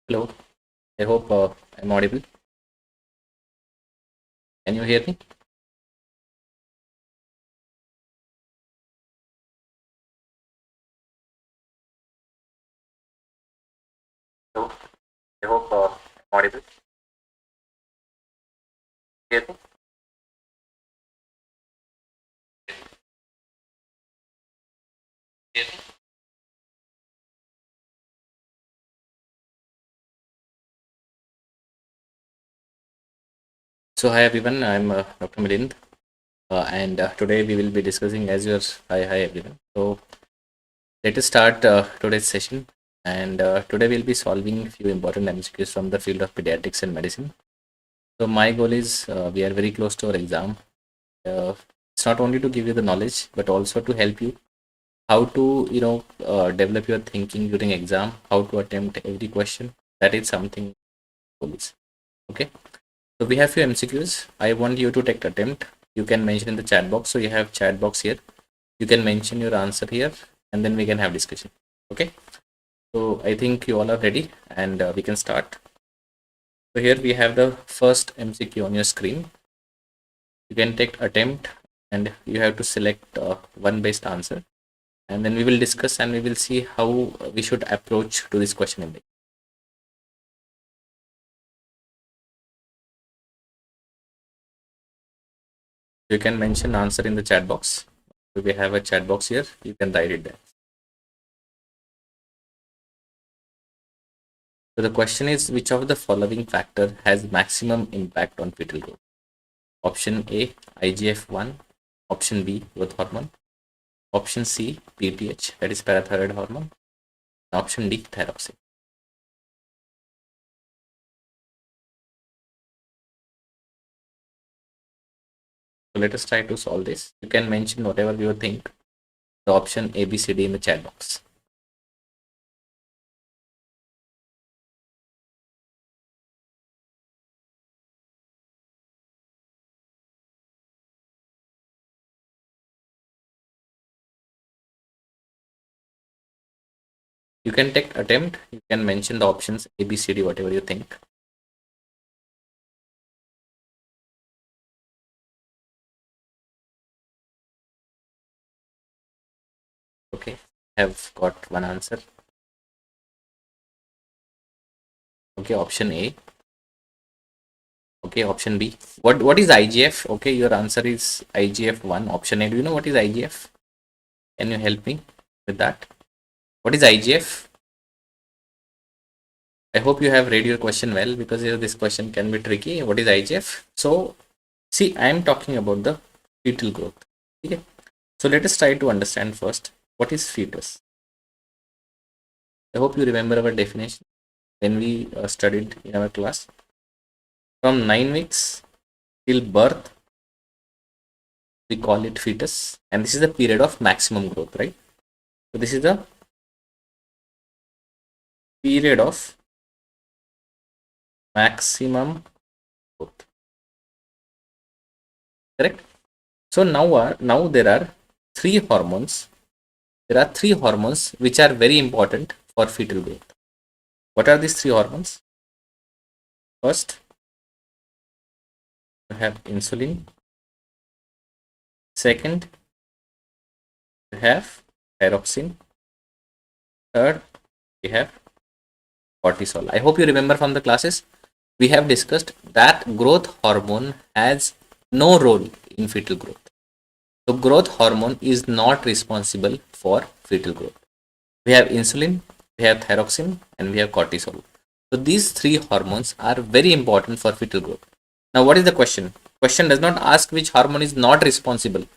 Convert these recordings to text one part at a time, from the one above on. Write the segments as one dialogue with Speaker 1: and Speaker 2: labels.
Speaker 1: Hello, I hope I'm audible. Can you hear me? Hello, I hope I'm audible. Hear me? Hear me? So, hi everyone, I'm Dr. Milind, and today we will be discussing as yours. Hi everyone. So, let us start today's session, and today we'll be solving a few important MCQs from the field of pediatrics and medicine. So, my goal is we are very close to our exam. It's not only to give you the knowledge, but also to help you how to develop your thinking during exam, how to attempt every question. That is something goal is. Okay. So we have few MCQs. I want you to take attempt. You can mention in the chat box. So you have chat box here. You can mention your answer here, and then we can have discussion. Okay. So I think you all are ready, and we can start. So here we have the first MCQ on your screen. You can take attempt, and you have to select one best answer, and then we will discuss and we will see how we should approach to this question. You can mention answer in the chat box. So we have a chat box here. You can write it there. So the question is, which of the following factor has maximum impact on fetal growth? Option A, IGF-1. Option B, growth hormone. Option C, PTH, that is parathyroid hormone. Option D, thyroxine. So let us try to solve this. You can mention whatever you think, the option A, B, C, D in the chat box. You can take attempt. You can mention the options A, B, C, D, whatever you think. Okay, have got one answer. Okay, option A. Okay, option B. What is IGF? Okay, your answer is IGF-1. Option A. Do you know what is IGF? Can you help me with that? What is IGF? I hope you have read your question well, because this question can be tricky. What is IGF? So, see, I am talking about the fetal growth. Okay. So let us try to understand first what is fetus. I hope you remember our definition when we studied in our class. From 9 weeks till birth, we call it fetus, and this is the period of maximum growth, right? So this is the period of maximum growth, correct? So now there are three hormones. There are three hormones which are very important for fetal growth. What are these three hormones? First, you have insulin. Second, you have thyroxine. Third, we have cortisol. I hope you remember from the classes we have discussed that growth hormone has no role in fetal growth. So growth hormone is not responsible for fetal growth. We have insulin, we have thyroxine, and we have cortisol. So these three hormones are very important for fetal growth. Now what is the question? Question does not ask which hormone is not responsible.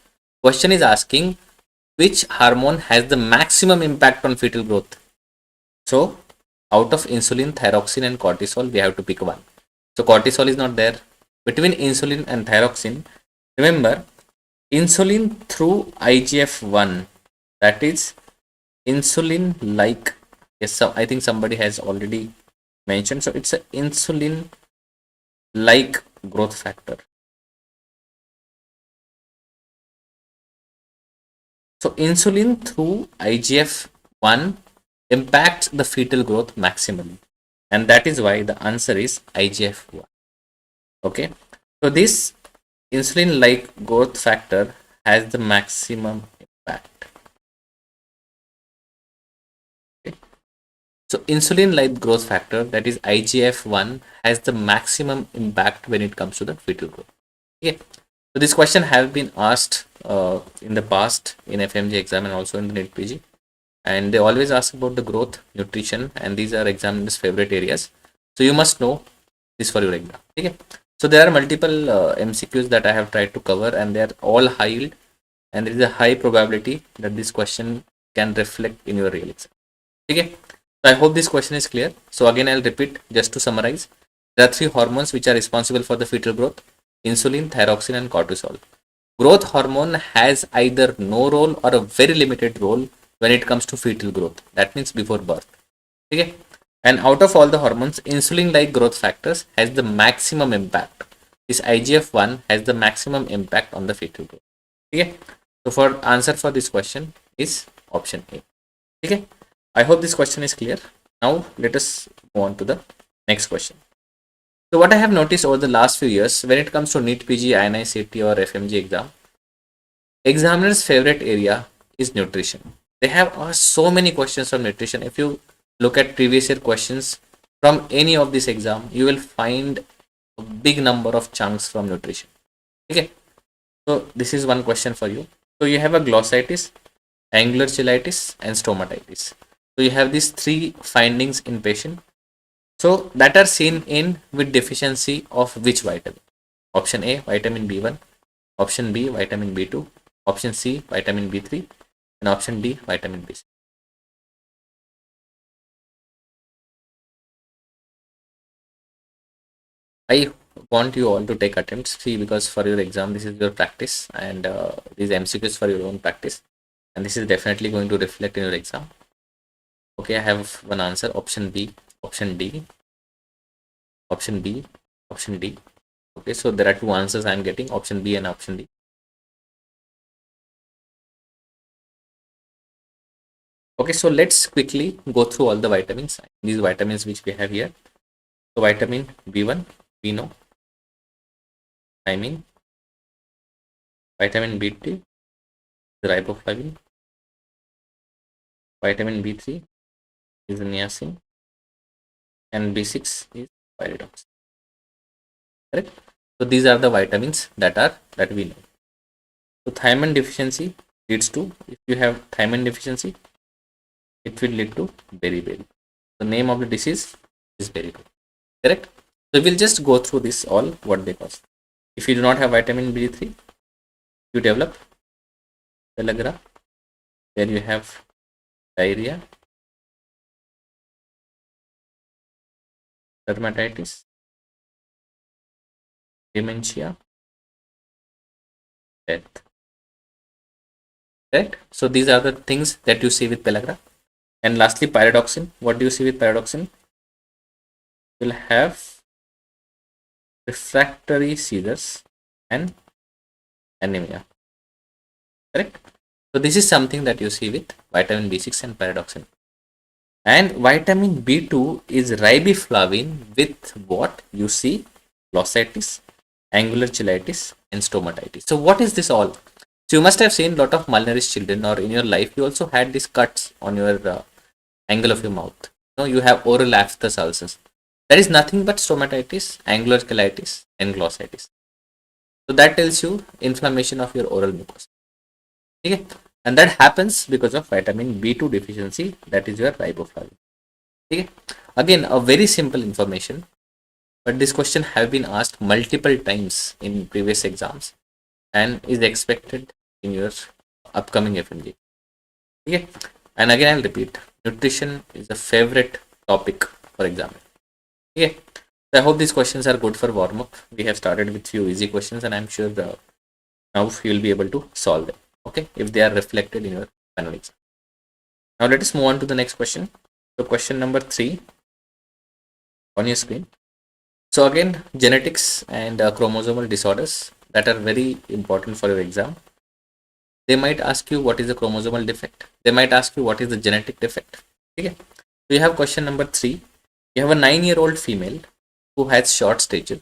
Speaker 1: Question is asking which hormone has the maximum impact on fetal growth. So out of insulin, thyroxine, and cortisol, we have to pick one. So cortisol is not there. Between insulin and thyroxine, remember, insulin through IGF-1, that is insulin like, yes, so I think somebody has already mentioned. So it's an insulin like growth factor. So insulin through IGF-1 impacts the fetal growth maximally. and that is why the answer is IGF-1. Okay, so this insulin-like growth factor has the maximum impact. Okay. So insulin-like growth factor, that is IGF-1, has the maximum impact when it comes to the fetal growth. Okay. So this question have been asked in the past in FMG exam and also in the NET PG, and they always ask about the growth, nutrition, and these are examiners' favorite areas. So you must know this for your exam. Okay. So there are multiple MCQs that I have tried to cover, and they are all high yield, and there is a high probability that this question can reflect in your real exam. Okay. So I hope this question is clear. So again, I'll repeat just to summarize. There are three hormones which are responsible for the fetal growth: insulin, thyroxine, and cortisol. Growth hormone has either no role or a very limited role when it comes to fetal growth. That means before birth. Okay. And out of all the hormones, insulin-like growth factors has the maximum impact. This IGF-1 has the maximum impact on the fetal growth. Okay. So for answer for this question is option A. Okay. I hope this question is clear. Now let us move on to the next question. So what I have noticed over the last few years, when it comes to NEET PG, AIIMS CT or FMG exam, examiner's favorite area is nutrition. They have asked so many questions on nutrition. If you look at previous year questions from any of this exam, you will find a big number of chunks from nutrition. Okay. So this is one question for you. So you have a glossitis, angular cheilitis, and stomatitis. So you have these three findings in patient. So that are seen in with deficiency of which vitamin? Option A, vitamin B1. Option B, vitamin B2. Option C, vitamin B3. And option D, vitamin B6. I want you all to take attempts. See, because for your exam, this is your practice, and these MCQs for your own practice. And this is definitely going to reflect in your exam. Okay, I have one answer. Option B, option D, option B, option D. Okay, so there are two answers I am getting, option B and option D. Okay, so let's quickly go through all the vitamins. These vitamins which we have here. So vitamin B1, we know. Thiamine. Vitamin B2, riboflavin. Vitamin B3 is niacin. And B6 is pyridoxine. Correct? So these are the vitamins that we know. So thiamine deficiency leads to, if you have thiamine deficiency, it will lead to beriberi. The name of the disease is beriberi. Correct? So we'll just go through this all, what they cause. If you do not have vitamin B3, you develop pellagra, where you have diarrhea, dermatitis, dementia, death. Correct? So these are the things that you see with pellagra. And lastly, pyridoxine. What do you see with pyridoxine? You will have refractory seizures and anemia. Correct? So this is something that you see with vitamin B6 and pyridoxine. And vitamin B2 is riboflavin with what you see glossitis, angular cheilitis, and stomatitis. So what is this all? So you must have seen a lot of malnourished children, or in your life you also had these cuts on your angle of your mouth. You have oral aphthous ulcers. That is nothing but stomatitis, angular cheilitis, and glossitis. So that tells you inflammation of your oral mucosa. Okay? And that happens because of vitamin B2 deficiency, that is your riboflavin. Okay? Again, a very simple information, but this question have been asked multiple times in previous exams and is expected in your upcoming FMG. Okay? And again, I'll repeat, nutrition is a favorite topic for exam. Okay? So I hope these questions are good for warm up. We have started with few easy questions, and I'm sure now you will be able to solve them. Okay, if they are reflected in your final exam. Now let us move on to the next question. So question number 3 on your screen. So again, genetics and chromosomal disorders that are very important for your exam. They might ask you what is the chromosomal defect. They might ask you what is the genetic defect. Okay. So you have question number 3. You have a 9-year-old female who has short stature,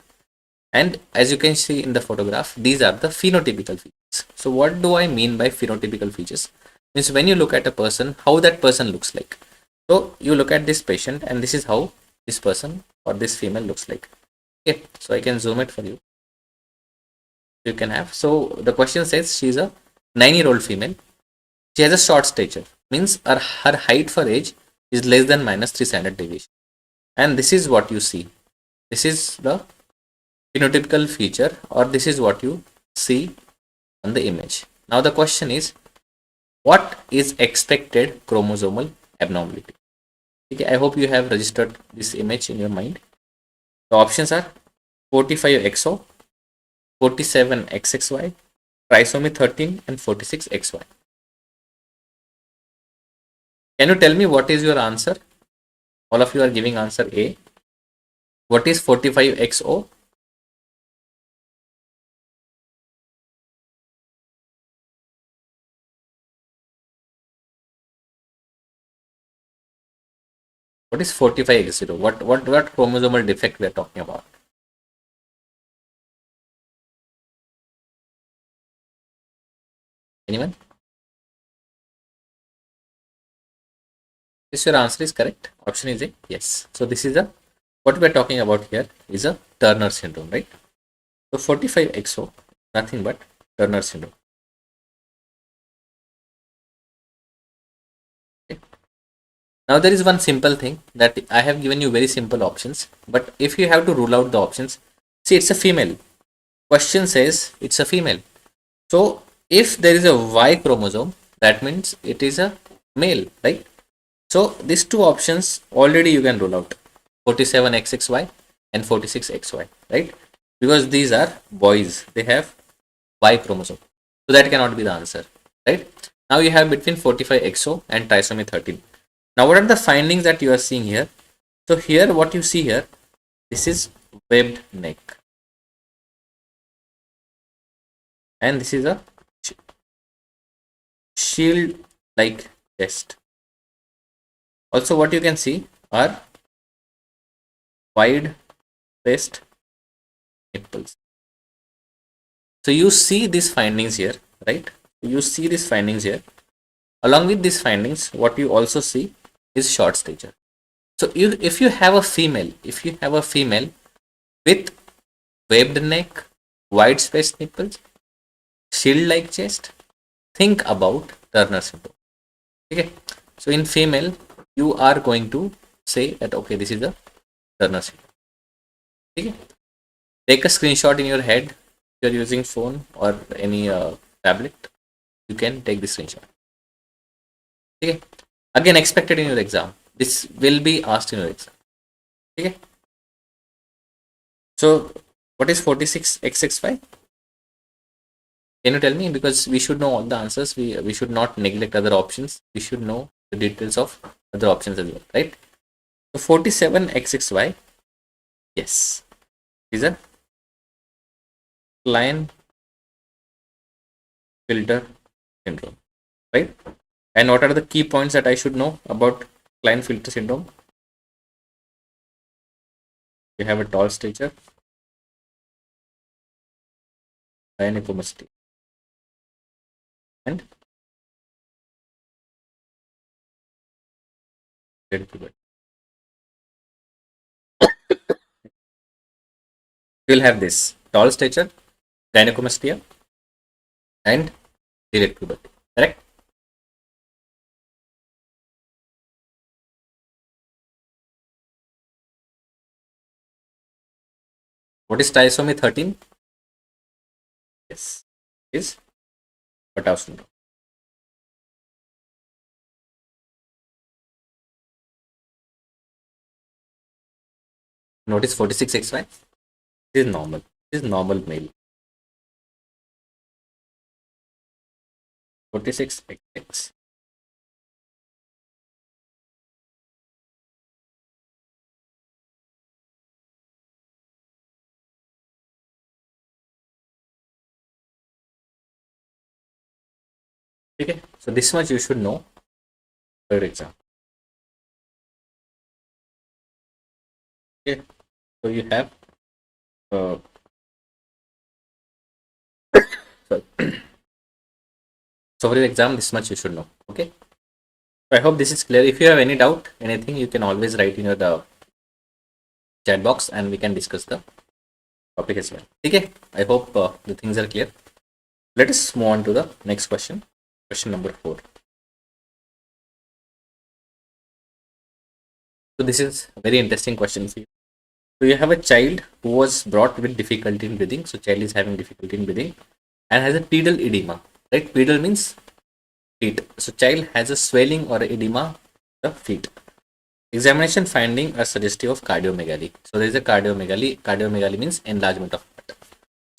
Speaker 1: and as you can see in the photograph, these are the phenotypical features. So what do I mean by phenotypical features? Means when you look at a person, how that person looks like. So you look at this patient and this is how this person or this female looks like. Okay, so I can zoom it for you. You can have. So the question says she's a 9-year-old female. She has a short stature, means her height for age is less than minus 3 standard deviation. And this is what you see. This is the phenotypical feature, or this is what you see on the image. Now the question is, what is expected chromosomal abnormality? Okay, I hope you have registered this image in your mind. The options are 45XO, 47XXY, trisomy 13, and 46XY. Can you tell me what is your answer? All of you are giving answer A. What is 45XO? What is 45X0? What chromosomal defect we are talking about? Anyone? Yes, your answer is correct. Option is A. Yes. So this is a, what we are talking about here is a Turner syndrome, right? So 45XO, nothing but Turner syndrome. Okay. Now there is one simple thing that I have given you very simple options, but if you have to rule out the options, see, it's a female. Question says it's a female. So if there is a Y chromosome, that means it is a male, right? So these two options already you can rule out, 47XXY and 46XY, right? Because these are boys, they have Y chromosome. So that cannot be the answer, right? Now you have between 45XO and trisomy 13. Now what are the findings that you are seeing here? So here what you see here, this is webbed neck. And this is a shield like chest. Also what you can see are wide spaced nipples. So you see these findings here, right? You see these findings here. Along with these findings, what you also see is short stature. So if you have a female, with webbed neck, wide spaced nipples, shield like chest, think about Turner syndrome. Okay. So in female, you are going to say that okay, this is a Turner syndrome. Okay. Take a screenshot in your head. If you're using phone or any tablet, you can take this screenshot. Okay. Again, expected in your exam. This will be asked in your exam. Okay. So what is 46XXY? Can you tell me? Because we should know all the answers. We should not neglect other options. We should know the details of other options as well, right? So 47XXY, yes, is a Klinefelter syndrome, right? And what are the key points that I should know about Klinefelter syndrome? You have a tall stature, gynecomastia, and delayed puberty. You will have this tall stature, gynecomastia, and delayed puberty. Correct? What is trisomy 13? Yes, is Fetal syndrome. Notice 46XY. This is normal. This is normal male. 46XX. Okay, so this much you should know for example. Okay, so you have sorry. So for your exam, this much you should know. Okay, so I hope this is clear. If you have any doubt, anything, you can always write in your the chat box and we can discuss the topic as well. Okay, I hope the things are clear. Let us move on to the next question. Question number 4. So this is a very interesting question for you. So you have a child who was brought with difficulty in breathing. So child is having difficulty in breathing and has a pedal edema. Right? Pedal means feet. So child has a swelling or edema of the feet. Examination finding are suggestive of cardiomegaly. So there is a cardiomegaly. Cardiomegaly means enlargement of heart.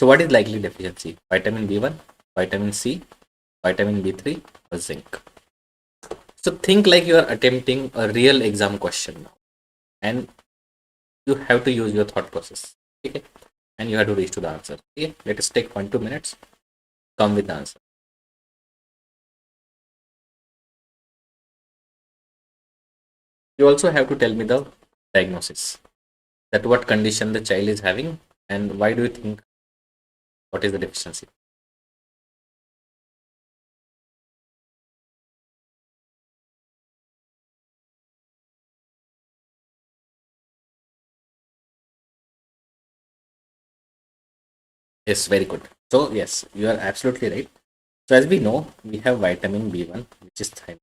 Speaker 1: So what is likely deficiency? Vitamin B1, vitamin C, vitamin B3 or zinc. So think like you are attempting a real exam question now. And you have to use your thought process. Okay. And you have to reach to the answer. Okay. Let us take 1-2 minutes. Come with the answer. You also have to tell me the diagnosis. That what condition the child is having and why do you think what is the deficiency? Yes, very good. So yes, you are absolutely right. So as we know, we have vitamin B1, which is thiamine.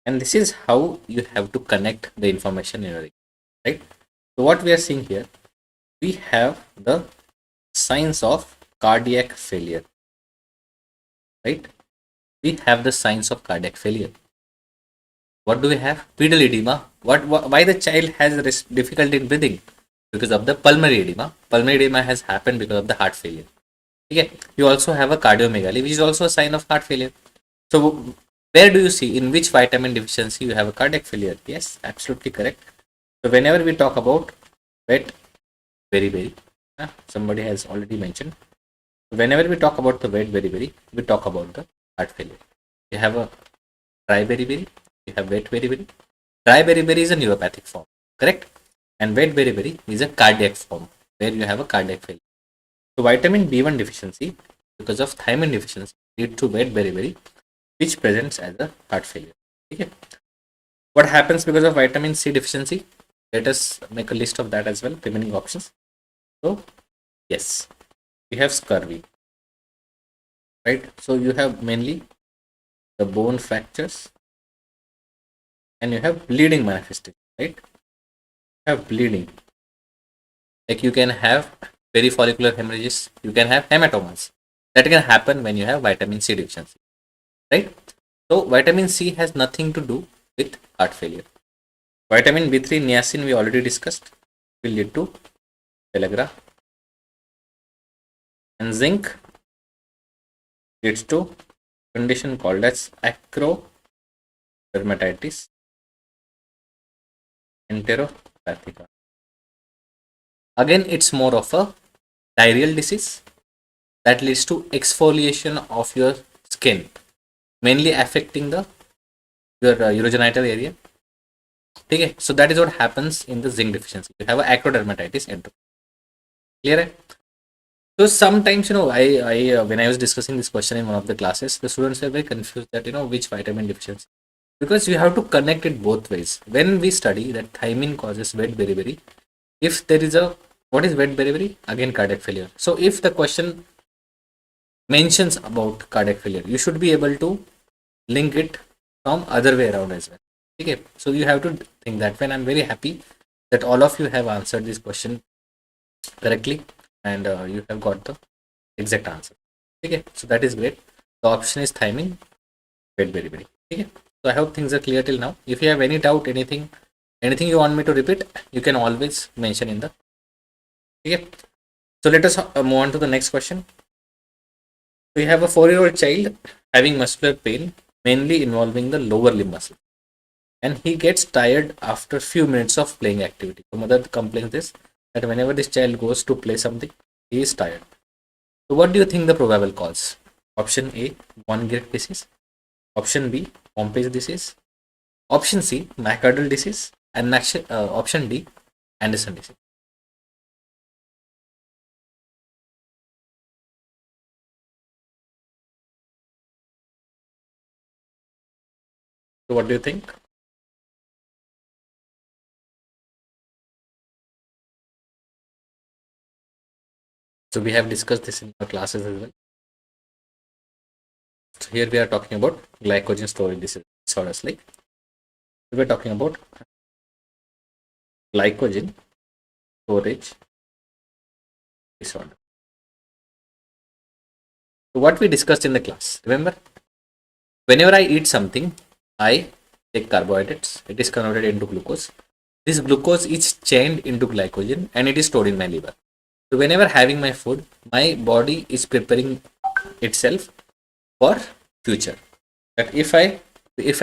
Speaker 1: And this is how you have to connect the information in your exam, right? So what we are seeing here, we have the signs of cardiac failure, right? We have the signs of cardiac failure. What do we have? Pedal edema. Why the child has difficulty in breathing? Because of the pulmonary edema. Pulmonary edema has happened because of the heart failure. Okay. You also have a cardiomegaly, which is also a sign of heart failure. So where do you see in which vitamin deficiency you have a cardiac failure? Yes, absolutely correct. So whenever we talk about wet beriberi, somebody has already mentioned. Whenever we talk about the wet beriberi, we talk about the heart failure. You have a dry beriberi, you have wet beriberi. Dry beriberi is a neuropathic form, correct? And wet beriberi is a cardiac form where you have a cardiac failure. So vitamin B1 deficiency because of thiamine deficiency lead to wet beriberi, which presents as a heart failure. Okay. What happens because of vitamin C deficiency? Let us make a list of that as well, remaining options. So yes, we have scurvy, right? So you have mainly the bone fractures and you have bleeding manifestation, right? You have bleeding. Like you can have perifollicular hemorrhages, you can have hematomas. That can happen when you have vitamin C deficiency, right? So vitamin C has nothing to do with heart failure. Vitamin B3 niacin we already discussed will lead to pellagra, and zinc leads to condition called as acrodermatitis enteropathica. Again, it's more of a diarrheal disease that leads to exfoliation of your skin, mainly affecting the your urogenital area. Okay, so that is what happens in the zinc deficiency. You have a acrodermatitis enteropathica. Clear? So sometimes, when I was discussing this question in one of the classes, the students were very confused that, which vitamin deficiency. Because you have to connect it both ways. When we study that thiamine causes wet beriberi, if there is what is wet beriberi? Again, cardiac failure. So if the question mentions about cardiac failure, you should be able to link it from other way around as well. Okay, so you have to think that way. And I'm very happy that all of you have answered this question correctly and you have got the exact answer. Okay, so that is great. The option is thiamine, wet beriberi. Okay, so I hope things are clear till now. If you have any doubt, anything you want me to repeat, you can always mention in the. Okay, so let us move on to the next question. We have a 4-year-old child having muscular pain, mainly involving the lower limb muscle, and he gets tired after few minutes of playing activity. So mother complains this that whenever this child goes to play something, he is tired. So what do you think the probable cause? Option A, von Gierke disease. Option B, Pompe's disease. Option C, Macardal disease. and option D, Anderson disease. So what do you think? So we have discussed this in our classes as well. So here we are talking about glycogen storage disorders. Like we are talking about glycogen storage disorder. So what we discussed in the class, remember? Whenever I eat something, I take carbohydrates. It is converted into glucose. This glucose is chained into glycogen and it is stored in my liver. So whenever having my food, my body is preparing itself for future. That if I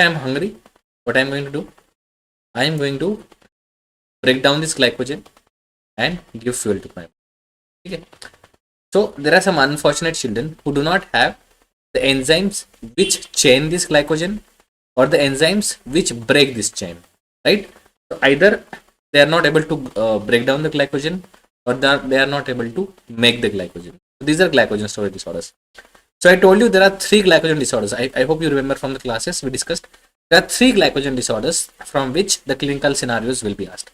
Speaker 1: am hungry, what I am going to do? I am going to break down this glycogen and give fuel to my body. Okay. So there are some unfortunate children who do not have the enzymes which chain this glycogen or the enzymes which break this chain, right? So either they are not able to break down the glycogen or they are not able to make the glycogen. So these are glycogen storage disorders. So I told you there are 3 glycogen disorders. I hope you remember from the classes we discussed. There are 3 glycogen disorders from which the clinical scenarios will be asked.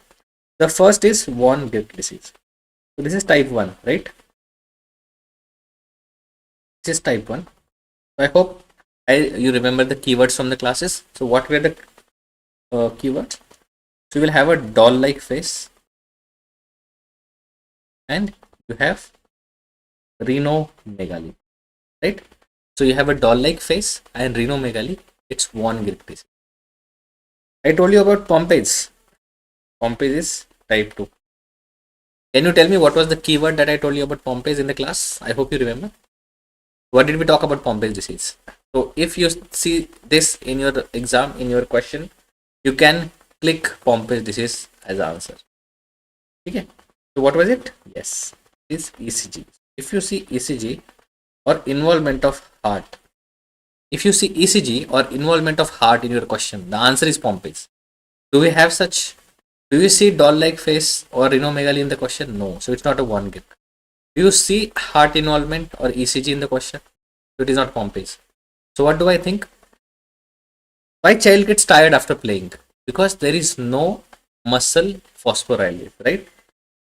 Speaker 1: The first is von Gilk disease. So this is type 1, right? This is type 1. So I hope you remember the keywords from the classes. So what were the keywords? So you will have a doll-like face and you have rhinomegaly, right? So you have a doll-like face and rhinomegaly. It's von Gilk disease. I told you about Pompey's. Pompey's is type 2. Can you tell me what was the keyword that I told you about Pompey's in the class? I hope you remember. What did we talk about Pompey's disease? So if you see this in your exam, in your question, you can click Pompey's disease as answer. Okay. So what was it? Yes, is ECG. If you see ECG or involvement of heart, if you see ECG or involvement of heart in your question, the answer is Pompey's. Do we have such? Do you see doll-like face or rhinomegaly in the question? No. So it's not a von Gilk. Do you see heart involvement or ECG in the question? So it is not Pompey's. So what do I think? Why child gets tired after playing? Because there is no muscle phosphorylase, right?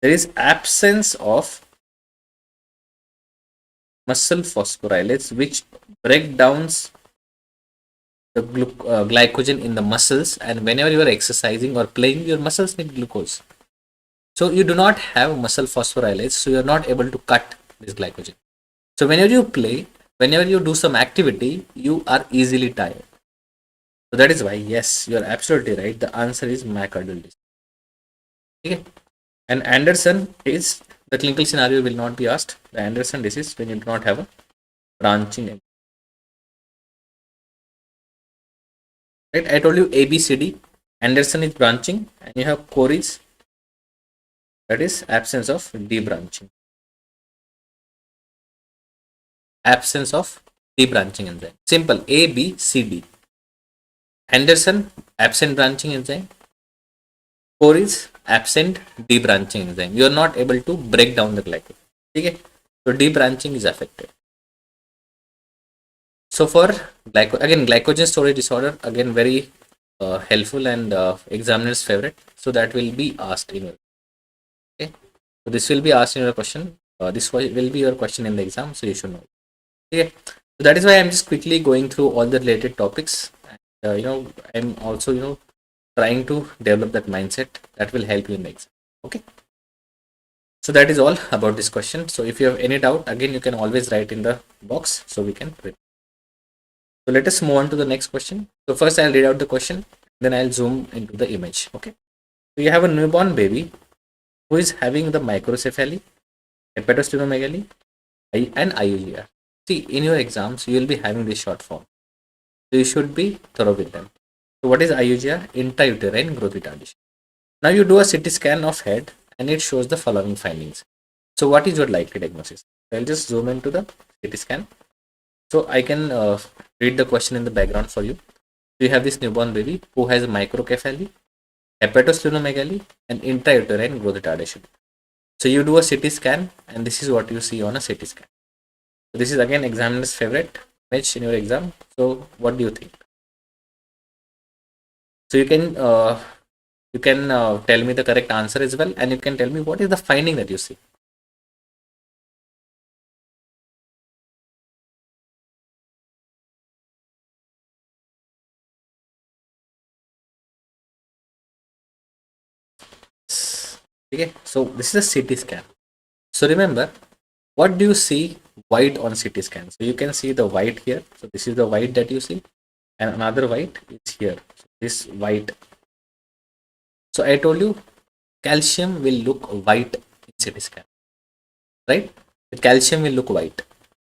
Speaker 1: There is absence of muscle phosphorylase which break downs the glycogen in the muscles, and whenever you are exercising or playing, your muscles need glucose. So you do not have muscle phosphorylase, so you are not able to cut this glycogen. So whenever you play, whenever you do some activity, you are easily tired. So that is why, yes, you are absolutely right. The answer is myocardial disease. Okay. And Anderson is, the clinical scenario will not be asked. The Anderson disease when you do not have a branching. Right? I told you ABCD. Anderson is branching, and you have Cory's, that is absence of debranching. Absence of debranching enzyme. Simple. A, B, C, D. Anderson, absent branching enzyme. Cory's, absent debranching enzyme. You are not able to break down the glycogen. Okay? So debranching is affected. So for glycogen storage disorder, again very helpful and examiner's favorite. So that will be asked in your. Okay. So this will be asked in your question. This will be your question in the exam. So you should know. Okay. So that is why I'm just quickly going through all the related topics. I'm also trying to develop that mindset that will help you in the exam. Okay. So that is all about this question. So if you have any doubt, again you can always write in the box so we can read. So let us move on to the next question. So first I'll read out the question, then I'll zoom into the image. Okay. So you have a newborn baby who is having the microcephaly, hepatosplenomegaly, and IUGR. See, in your exams, you will be having this short form. So you should be thorough with them. So what is IUGR? Intrauterine growth retardation. Now you do a CT scan of head and it shows the following findings. So what is your likely diagnosis? I'll just zoom into the CT scan. So I can read the question in the background for you. So you have this newborn baby who has microcephaly, hepatosplenomegaly, and intrauterine growth retardation. So you do a CT scan, and this is what you see on a CT scan. So this is again examiner's favorite image in your exam. So what do you think? So you can tell me the correct answer as well, and you can tell me what is the finding that you see. Okay, so this is a CT scan. So remember, what do you see white on CT scan? So you can see the white here. So this is the white that you see, and another white is here. So this white. So I told you calcium will look white in CT scan, right? The calcium will look white.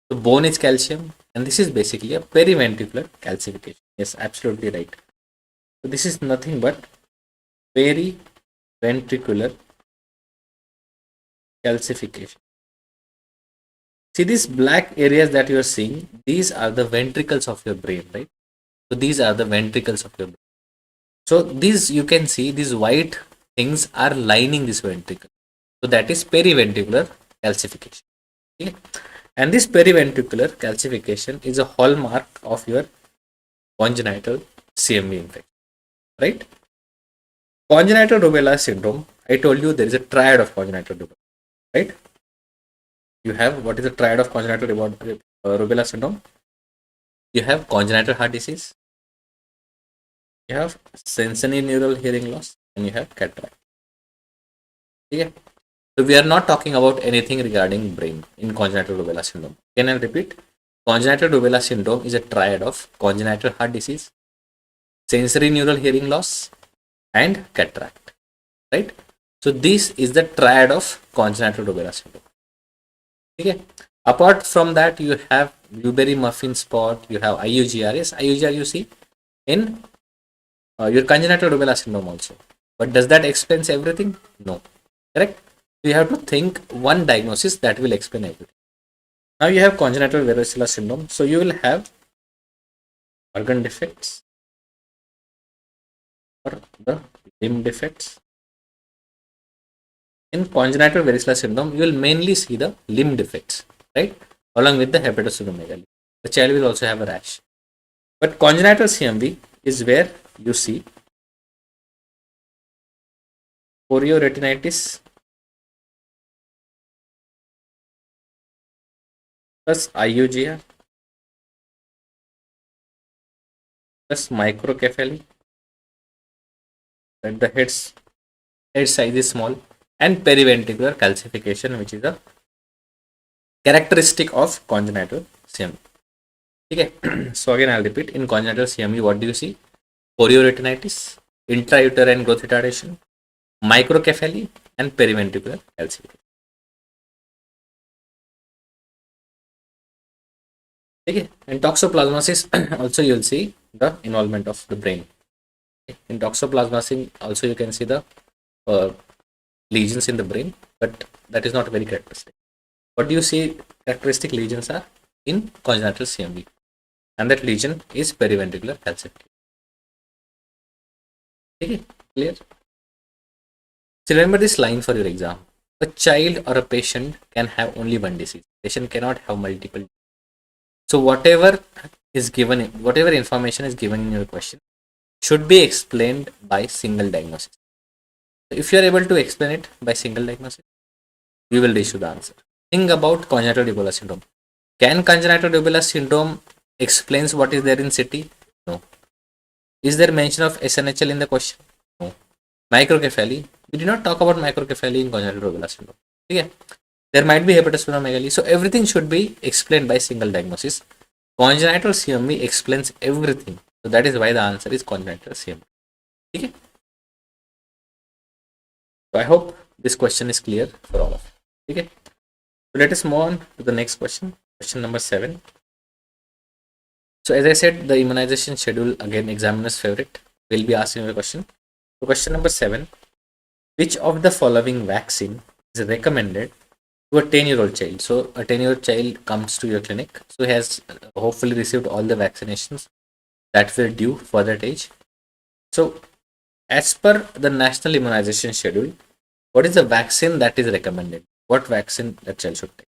Speaker 1: The bone is calcium, and this is basically a periventricular calcification. Yes, absolutely right. So this is nothing but periventricular calcification. See these black areas that you are seeing, these are the ventricles of your brain, right? So these are the ventricles of your brain. So these you can see these white things are lining this ventricle. So that is periventricular calcification. Okay? And this periventricular calcification is a hallmark of your congenital CMV infection, right? Congenital rubella syndrome, I told you there is a triad of congenital rubella, right? You have what is the triad of congenital rubella syndrome? You have congenital heart disease, you have sensory neural hearing loss, and you have cataract. Okay? So we are not talking about anything regarding brain in congenital rubella syndrome. Can I repeat? Congenital rubella syndrome is a triad of congenital heart disease, sensory neural hearing loss, and cataract, right? So this is the triad of congenital rubella syndrome. Okay. Apart from that, you have blueberry muffin spot, you have IUGR. Yes, IUGR you see in your congenital rubella syndrome also. But does that explain everything? No. Correct? So you have to think one diagnosis that will explain everything. Now you have congenital varicella syndrome. So you will have organ defects or the limb defects. In congenital varicella syndrome, you will mainly see the limb defects, right? Along with the hepatosplenomegaly. The child will also have a rash. But congenital CMV is where you see chorioretinitis plus IUGR plus microcephaly, that the head size is small, and periventricular calcification, which is a characteristic of congenital CMV. Okay. So again I'll repeat, in congenital CMV what do you see? Chorioretinitis, intrauterine growth retardation, microcephaly, and periventricular calcification. Okay. In toxoplasmosis also you will see the involvement of the brain. In toxoplasmosis also you can see the lesions in the brain, but that is not very characteristic. What do you see characteristic lesions are in congenital CMV, and that lesion is periventricular calcification. Okay, clear? So remember this line for your exam. A child or a patient can have only one disease. Patient cannot have multiple. So whatever is given, whatever information is given in your question should be explained by single diagnosis. So if you are able to explain it by single diagnosis, you will reach to the answer. Think about congenital rubella syndrome. Can congenital rubella syndrome explains what is there in city? No. Is there mention of SNHL in the question? No. Microcephaly. We did not talk about microcephaly in congenital rubella syndrome. Okay. There might be hepatosplenomegaly. So everything should be explained by single diagnosis. Congenital CMV explains everything. So that is why the answer is congenital CMV. Okay. So I hope this question is clear for all of you. Okay. So let us move on to the next question. Question number 7. So as I said, the immunization schedule, again examiner's favorite, will be asking the question. So question number 7. Which of the following vaccine is recommended to a 10-year-old child? So a 10-year-old child comes to your clinic. So he has hopefully received all the vaccinations that were due for that age. So As per the national immunization schedule, what is the vaccine that is recommended? What vaccine the child should take?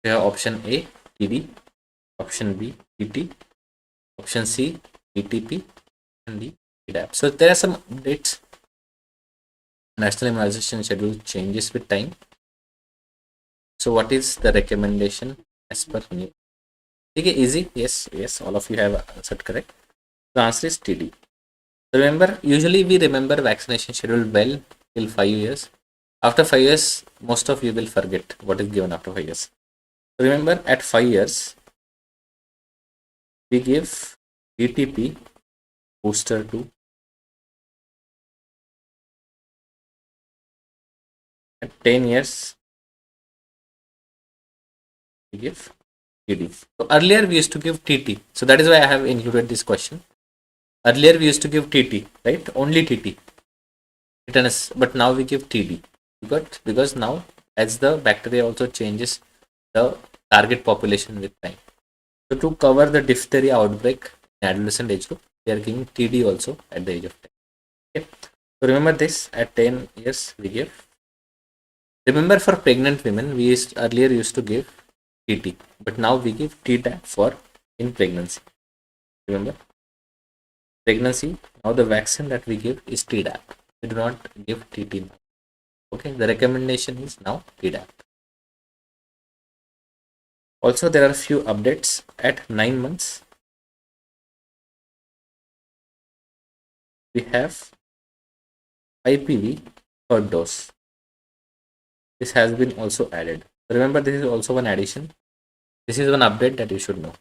Speaker 1: We have option A, TD, option B, TT, option C, ETP, and D, TDAP. So there are some updates. National immunization schedule changes with time. So what is the recommendation as per me? Okay, easy. Yes, all of you have answered correct. The answer is TD. Remember, usually we remember vaccination schedule well till 5 years. After 5 years, most of you will forget what is given after 5 years. Remember, at 5 years, we give ETP booster 2. At 10 years, we give TD. So earlier we used to give TT. So that is why I have included this question. Earlier we used to give TT, right? Only TT, tetanus, but now we give TD. Because now, as the bacteria also changes the target population with time. So to cover the diphtheria outbreak in adolescent age group, they are giving TD also at the age of 10. Okay. So remember this, at 10 years we give. Remember, for pregnant women, we earlier used to give TT, but now we give TDAP for in pregnancy. Remember, pregnancy, now the vaccine that we give is TDAP. We do not give TT now. Okay, the recommendation is now TDAP. Also, there are a few updates at 9 months. We have IPV per dose. This has been also added. Remember, this is also one addition. This is one update that you should know.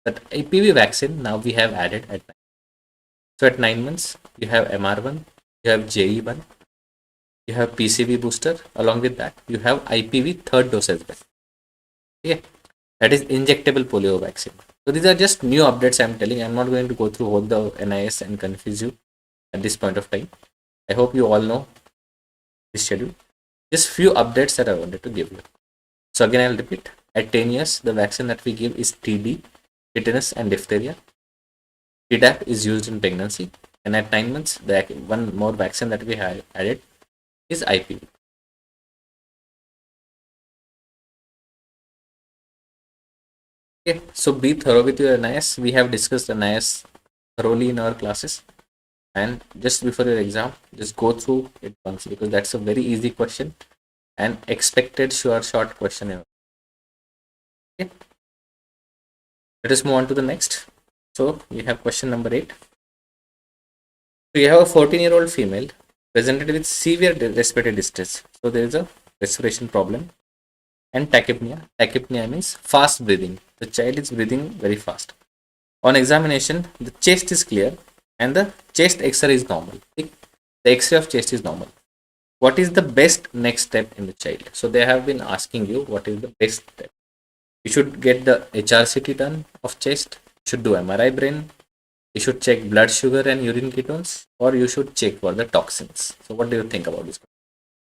Speaker 1: That IPV vaccine now we have added at 9. So at 9 months, you have MR1, you have JE1, you have PCV booster. Along with that, you have IPV third dose as well. Okay, that is injectable polio vaccine. So these are just new updates I am telling. I am not going to go through all the NIS and confuse you at this point of time. I hope you all know this schedule. Just few updates that I wanted to give you. So again, I'll repeat. At 10 years, the vaccine that we give is TD, tetanus and diphtheria. TDAP is used in pregnancy. And at 9 months, the one more vaccine that we have added is IPV. Okay, so be thorough with your NIS. We have discussed NIS thoroughly in our classes. And just before your exam, just go through it once, because that's a very easy question and expected short question. Okay. Let us move on to the next. So we have question number 8. So you have a 14-year-old female presented with severe respiratory distress. So there is a respiration problem and tachypnea. Tachypnea means fast breathing. The child is breathing very fast. On examination, the chest is clear and the chest X-ray is normal. The X-ray of chest is normal. What is the best next step in the child? So they have been asking you what is the best step. You should get the HRCT done of chest. You should do MRI brain. You should check blood sugar and urine ketones, or you should check for the toxins. So what do you think about this?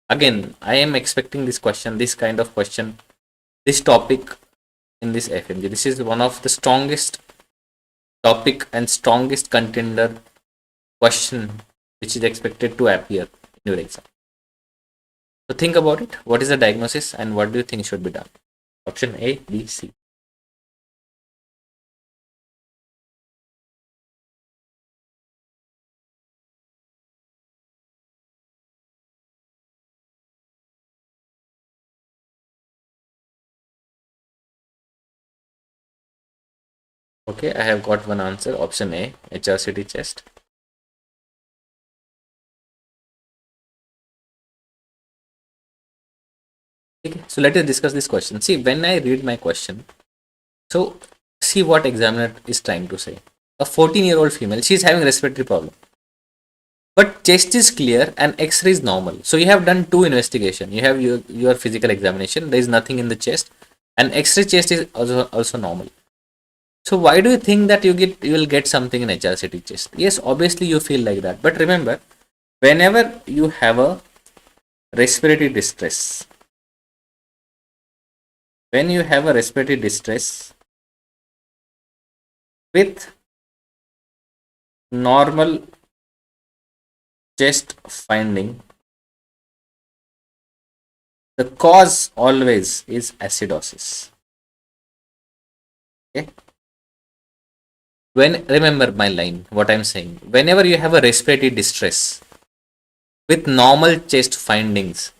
Speaker 1: Again, I am expecting this question, this kind of question, this topic in this FMG. This is one of the strongest topic and strongest contender question which is expected to appear in your exam. So think about it. What is the diagnosis and what do you think should be done? Option A, B, C. Okay, I have got one answer. Option A, HRCT chest. Okay, so let us discuss this question. See, when I read my question, so see what examiner is trying to say. A 14-year-old female, she is having respiratory problem, but chest is clear and X-ray is normal. So you have done two investigation. You have your physical examination. There is nothing in the chest, and X-ray chest is also normal. So why do you think that you will get something in HRCT chest? Yes, obviously you feel like that. But remember, whenever you have a respiratory distress, when you have a respiratory distress with normal chest finding, the cause always is acidosis. Okay. When remember my line, what I'm saying, whenever you have a respiratory distress with normal chest findings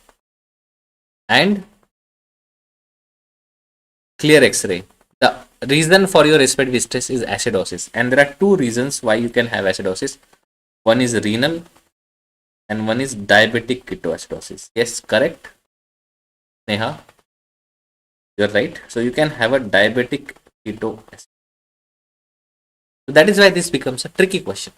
Speaker 1: and clear X-ray, the reason for your respiratory distress is acidosis, and there are two reasons why you can have acidosis. One is renal, and one is diabetic ketoacidosis. Yes, correct, Neha. You're right. So you can have a diabetic ketoacidosis. So that is why this becomes a tricky question.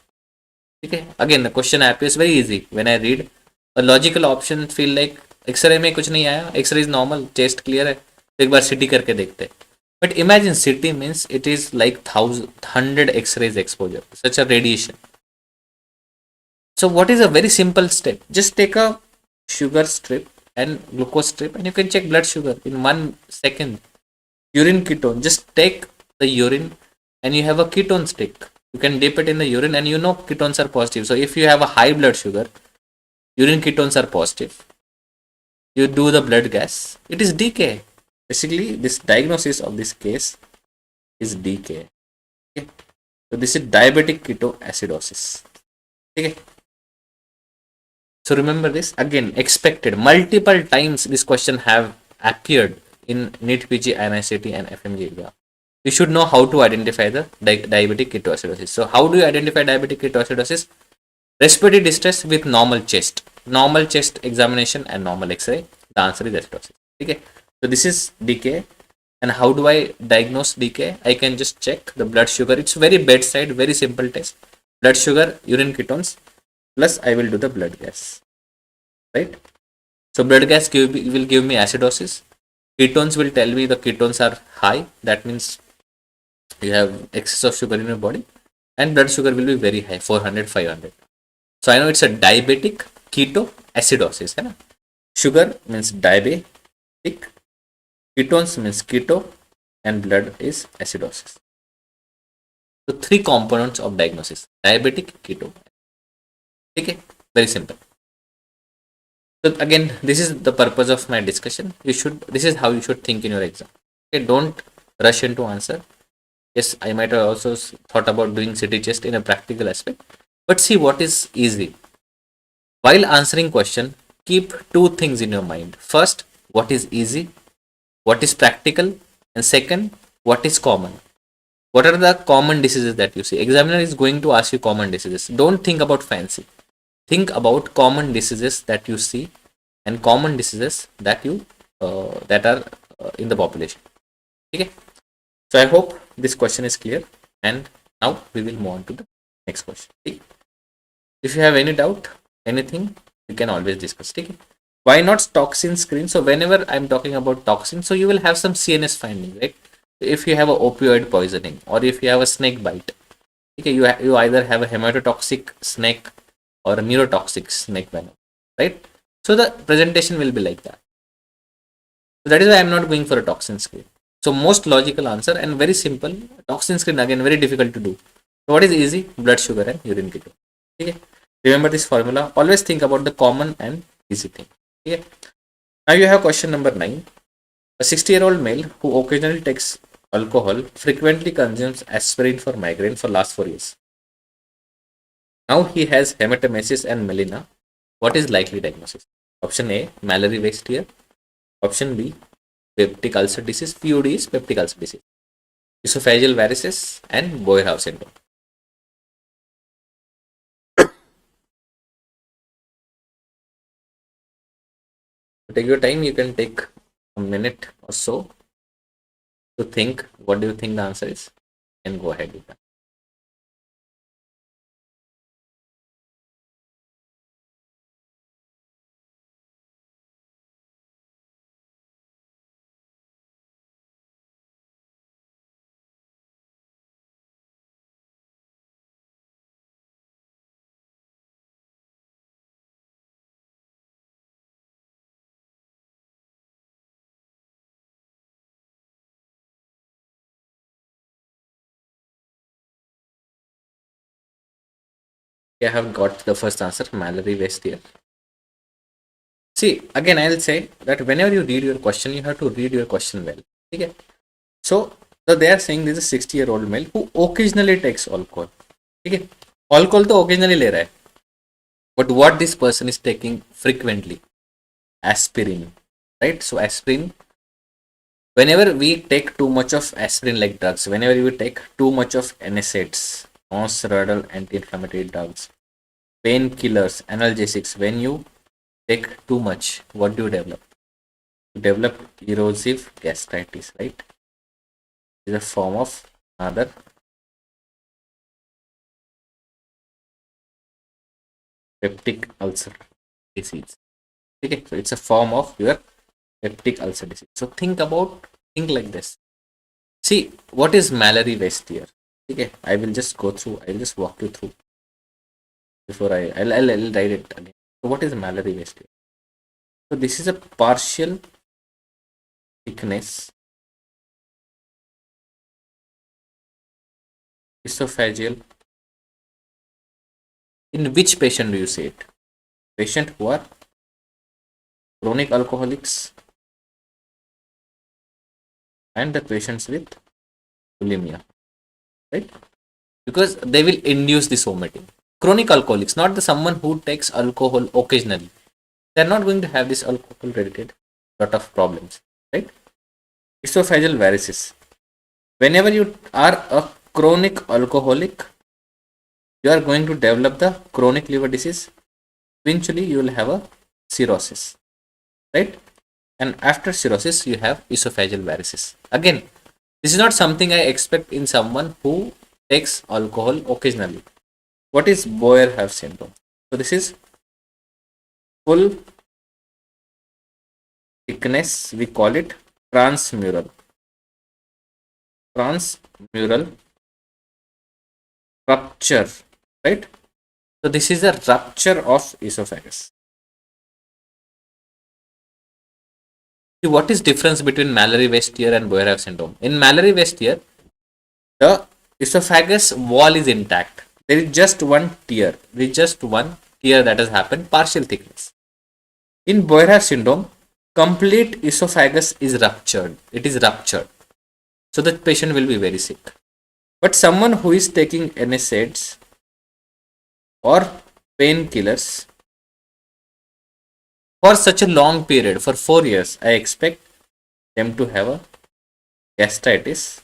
Speaker 1: Okay. Again, the question appears very easy when I read. A logical option feel like X-ray में कुछ नहीं आया, X-ray is normal, chest clear है, तो एक बार CT करके देखते हैं. But imagine CT means it is like 100 X-rays exposure, such a radiation. So what is a very simple step? Just take a sugar strip and glucose strip, and you can check blood sugar in 1 second. Urine ketone, just take the urine and you have a ketone stick. You can dip it in the urine and you know ketones are positive. So if you have a high blood sugar, urine ketones are positive. You do the blood gas, it is DK. Basically, this diagnosis of this case is DK. Okay. So this is diabetic ketoacidosis. Okay. So remember this again, expected multiple times this question have appeared in NEET PG, NICT and FMG exam. You should know how to identify the diabetic ketoacidosis. So how do you identify diabetic ketoacidosis? Respiratory distress with normal chest examination and normal X-ray. The answer is acidosis. Okay. So this is DK. And how do I diagnose DK? I can just check the blood sugar. It's very bedside, very simple test. Blood sugar, urine ketones, plus I will do the blood gas. Right? So blood gas will give me acidosis. Ketones will tell me the ketones are high. That means you have excess of sugar in your body, and blood sugar will be very high, 400, 500. So I know it's a diabetic ketoacidosis. Hai na? Sugar means diabetic, ketones means keto, and blood is acidosis. So three components of diagnosis: diabetic, keto. Okay, very simple. So again, this is the purpose of my discussion. This is how you should think in your exam. Okay, don't rush into answer. Yes, I might have also thought about doing CT chest in a practical aspect, but see what is easy. While answering question, keep two things in your mind. First, what is easy, what is practical, and second, what is common. What are the common diseases that you see? Examiner is going to ask you common diseases. Don't think about fancy. Think about common diseases that you see and common diseases that that are in the population. Okay. So I hope this question is clear, and now we will move on to the next question. Okay. If you have any doubt, anything, you can always discuss. Okay. Why not toxin screen? So whenever I'm talking about toxin, so you will have some CNS finding, right? If you have a opioid poisoning or if you have a snake bite, okay, you either have a hematotoxic snake or a neurotoxic snake venom, right? So the presentation will be like that. So that is why I'm not going for a toxin screen. So most logical answer and very simple. Toxin screen again very difficult to do. So what is easy? Blood sugar and urine ketone. Okay. Remember this formula. Always think about the common and easy thing. Okay. Now you have question number 9. A 60-year-old male who occasionally takes alcohol frequently consumes aspirin for migraine for last 4 years. Now he has hematemesis and melena. What is likely diagnosis? Option A, Mallory Weiss tear. Option B, peptic ulcer disease. PUD is peptic ulcer disease. Esophageal varices and Boerhaave syndrome. Take your time. You can take a minute or so to think. What do you think the answer is? And go ahead with that. I have got the first answer, Mallory West here. See, again, I'll say that whenever you read your question, you have to read your question well. Okay? So they are saying this is a 60-year-old male who occasionally takes alcohol. Okay? Alcohol to occasionally ले रहा है. But what this person is taking frequently? Aspirin. Right? So aspirin, whenever we take too much of aspirin like drugs, whenever we take too much of NSAIDs, non-steroidal anti-inflammatory drugs, painkillers, analgesics, when you take too much, what do you develop? You develop erosive gastritis, right? It's a form of another peptic ulcer disease. Okay, so it's a form of your peptic ulcer disease. So think like this. See, what is Mallory West here? Okay, I will just go through, I will just walk you through before I'll write it again. So what is Mallory West here? So this is a partial thickness esophageal. In which patient do you say it? Patient who are chronic alcoholics and the patients with bulimia, right? Because they will induce this vomiting. Chronic alcoholics, not the someone who takes alcohol occasionally. They are not going to have this alcohol related lot of problems, right? Esophageal varices. Whenever you are a chronic alcoholic, you are going to develop the chronic liver disease. Eventually, you will have a cirrhosis, right? And after cirrhosis, you have esophageal varices. Again, this is not something I expect in someone who takes alcohol occasionally. What is Boyer-Haave syndrome? So this is full thickness, we call it transmural rupture, right? So this is a rupture of esophagus. See, what is difference between Mallory-West-Tear and Boyer-Haave syndrome? In Mallory-West-Tear, the esophagus wall is intact. There is just one tear. There is just one tear that has happened, partial thickness. In Boyer-Haave syndrome, complete esophagus is ruptured. It is ruptured. So the patient will be very sick. But someone who is taking NSAIDs or painkillers for such a long period, for 4 years, I expect them to have a gastritis,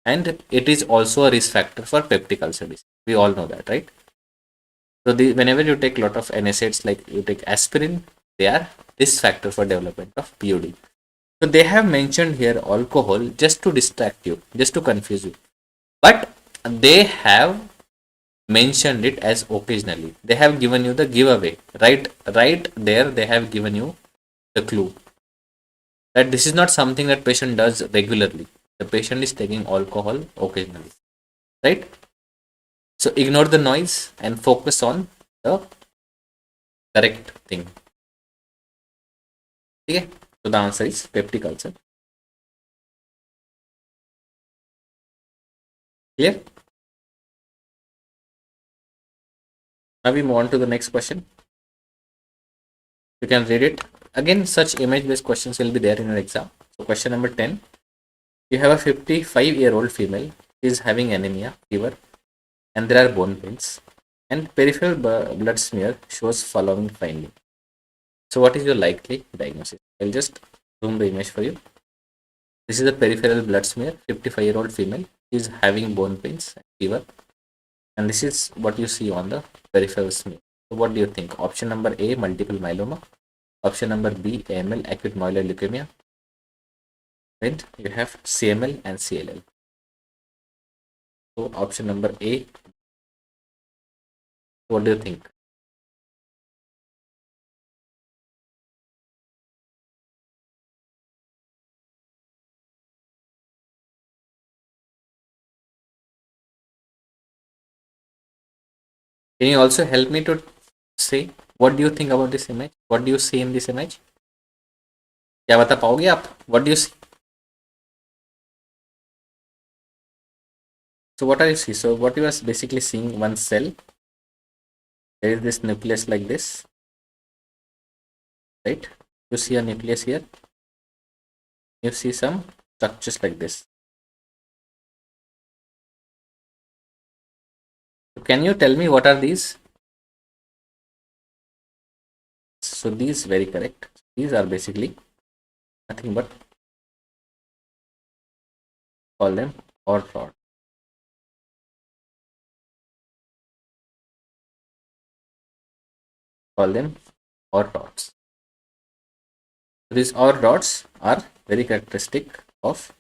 Speaker 1: and it is also a risk factor for peptic ulcer disease. We all know that, right? So whenever you take a lot of NSAIDs, like you take aspirin, they are risk factor for development of PUD. So they have mentioned here alcohol just to distract you, just to confuse you. But they have mentioned it as occasionally. They have given you the giveaway. Right there, they have given you the clue that this is not something that patient does regularly. The patient is taking alcohol occasionally. Right? So ignore the noise and focus on the correct thing. Okay? So the answer is peptic ulcer. Clear? Now we move on to the next question. You can read it. Again, such image-based questions will be there in your exam. So question number 10. You have a 55-year-old female. She is having anemia, fever, and there are bone pains. And peripheral blood smear shows following finding. So what is your likely diagnosis? I'll just zoom the image for you. This is a peripheral blood smear, 55-year-old female. She is having bone pains, fever. And this is what you see on the peripheral smear. So what do you think? Option number A, multiple myeloma. Option number B, AML, acute myeloid leukemia. Then you have CML and CLL. So option number A, what do you think? Can you also help me to say what do you think about this image? What do you see in this image? क्या बता पाओगे आप? What do you see? So what are you see? So what you are basically seeing, one cell There is this nucleus like this, right? You see a nucleus here. You see some structures like this. So can you tell me what are these? So these very correct. These are basically nothing but call them or rod. Call them or rods. These or rods are very characteristic of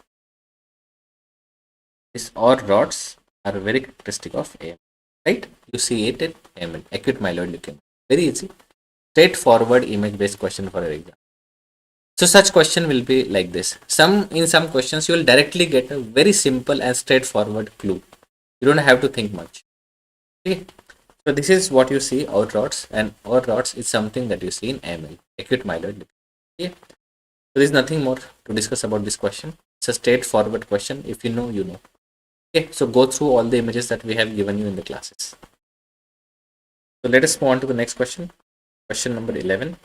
Speaker 1: AML, right? You see it in AML, acute myeloid leukemia. Very easy, straightforward image-based question for your exam. So such question will be like this. In some questions you will directly get a very simple and straightforward clue. You don't have to think much. Okay. So this is what you see out rods, and out rods is something that you see in AML, acute myeloid leukemia. Okay. So there is nothing more to discuss about this question. It's a straightforward question. If you know, you know. Okay. So go through all the images that we have given you in the classes. So let us move on to the next question. Question number 11.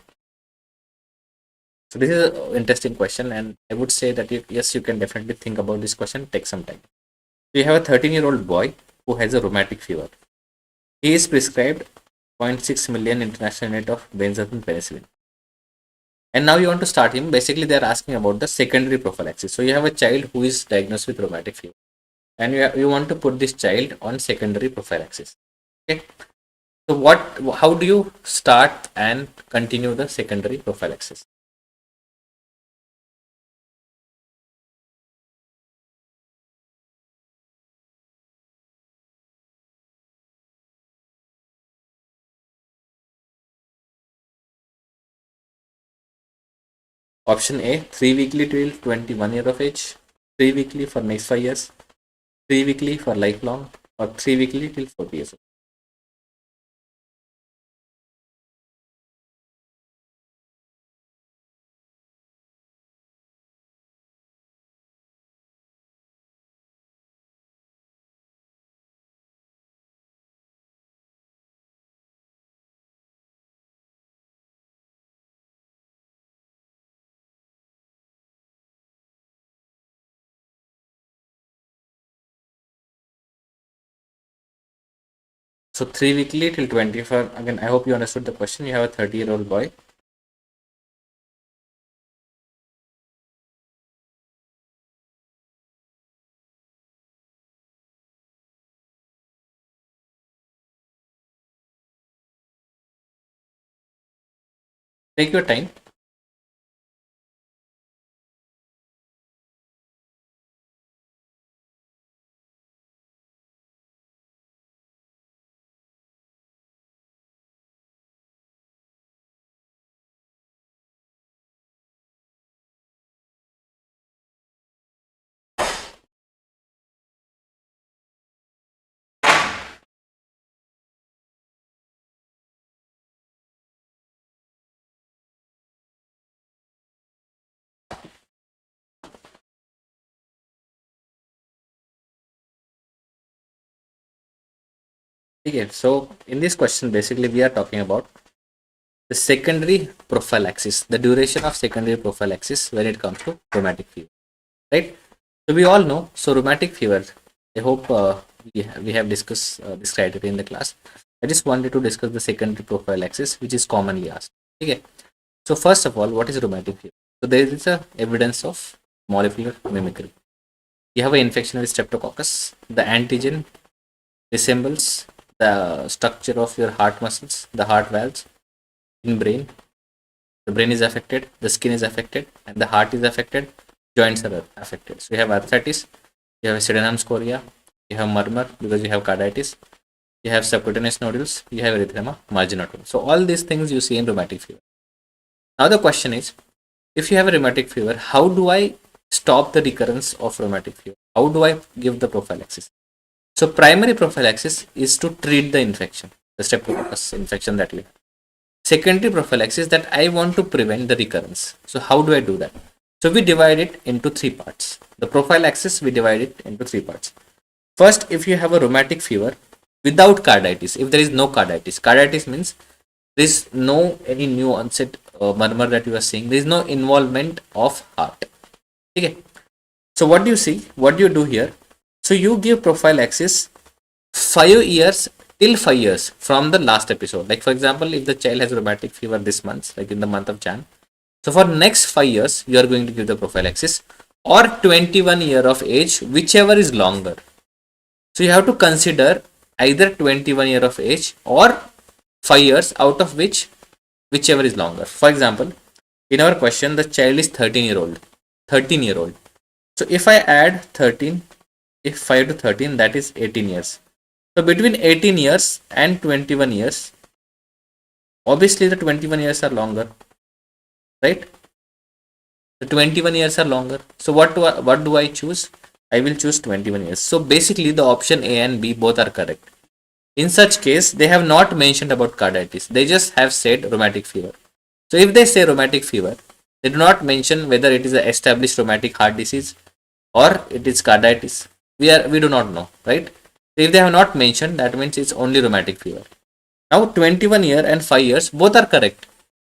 Speaker 1: So this is an interesting question, and I would say that yes, you can definitely think about this question. Take some time. So you have a 13-year-old boy who has a rheumatic fever. He is prescribed 0.6 million international unit of benzathine penicillin. And now you want to start him. Basically, they are asking about the secondary prophylaxis. So you have a child who is diagnosed with rheumatic fever, and you want to put this child on secondary prophylaxis. Okay. So how do you start and continue the secondary prophylaxis? Option A, 3 weekly till 21 year of age, 3 weekly for next 5 years, 3 weekly for lifelong, or 3 weekly till 40 years. So 3 weekly till 24. Again, I hope you understood the question. You have a 30-year-old boy. Take your time. Okay, so in this question, basically we are talking about the secondary prophylaxis, the duration of secondary prophylaxis when it comes to rheumatic fever, right? So we all know, so rheumatic fever, I hope we have discussed this criteria in the class. I just wanted to discuss the secondary prophylaxis, which is commonly asked. Okay. So first of all, what is rheumatic fever? So there is a evidence of molecular mimicry. You have an infection with streptococcus. The antigen resembles the structure of your heart muscles, the heart valves in brain. The brain is affected, the skin is affected, and the heart is affected. Joints are affected. So you have arthritis, you have sydenham scoria, you have murmur because you have carditis, you have subcutaneous nodules, you have erythema marginatum. So all these things you see in rheumatic fever. Now the question is, if you have a rheumatic fever, how do I stop the recurrence of rheumatic fever? How do I give the prophylaxis? So primary prophylaxis is to treat the infection, the streptococcus infection that we have. Secondary prophylaxis that I want to prevent the recurrence. So how do I do that? So we divide it into 3 parts. The prophylaxis, we divide it into 3 parts. First, if you have a rheumatic fever, without carditis. If there is no carditis, carditis means there is no any new onset murmur that you are seeing. There is no involvement of heart. Okay. So what do you see? What do you do here? So you give prophylaxis 5 years till 5 years from the last episode. Like for example, if the child has rheumatic fever this month, like in the month of Jan, so for next 5 years, you are going to give the prophylaxis, or 21 year of age, whichever is longer. So you have to consider either 21 year of age or 5 years, out of whichever is longer. For example, in our question, the child is 13-year-old. 13-year-old. So if I add 13, if 5 to 13, that is 18 years. So between 18 years and 21 years, obviously the 21 years are longer, right? The 21 years are longer. So what do I choose? I will choose 21 years. So basically the option A and B both are correct. In such case, they have not mentioned about carditis. They just have said rheumatic fever. So if they say rheumatic fever, they do not mention whether it is an established rheumatic heart disease or it is carditis. We do not know, right? If they have not mentioned, that means it's only rheumatic fever. Now 21 year and 5 years both are correct.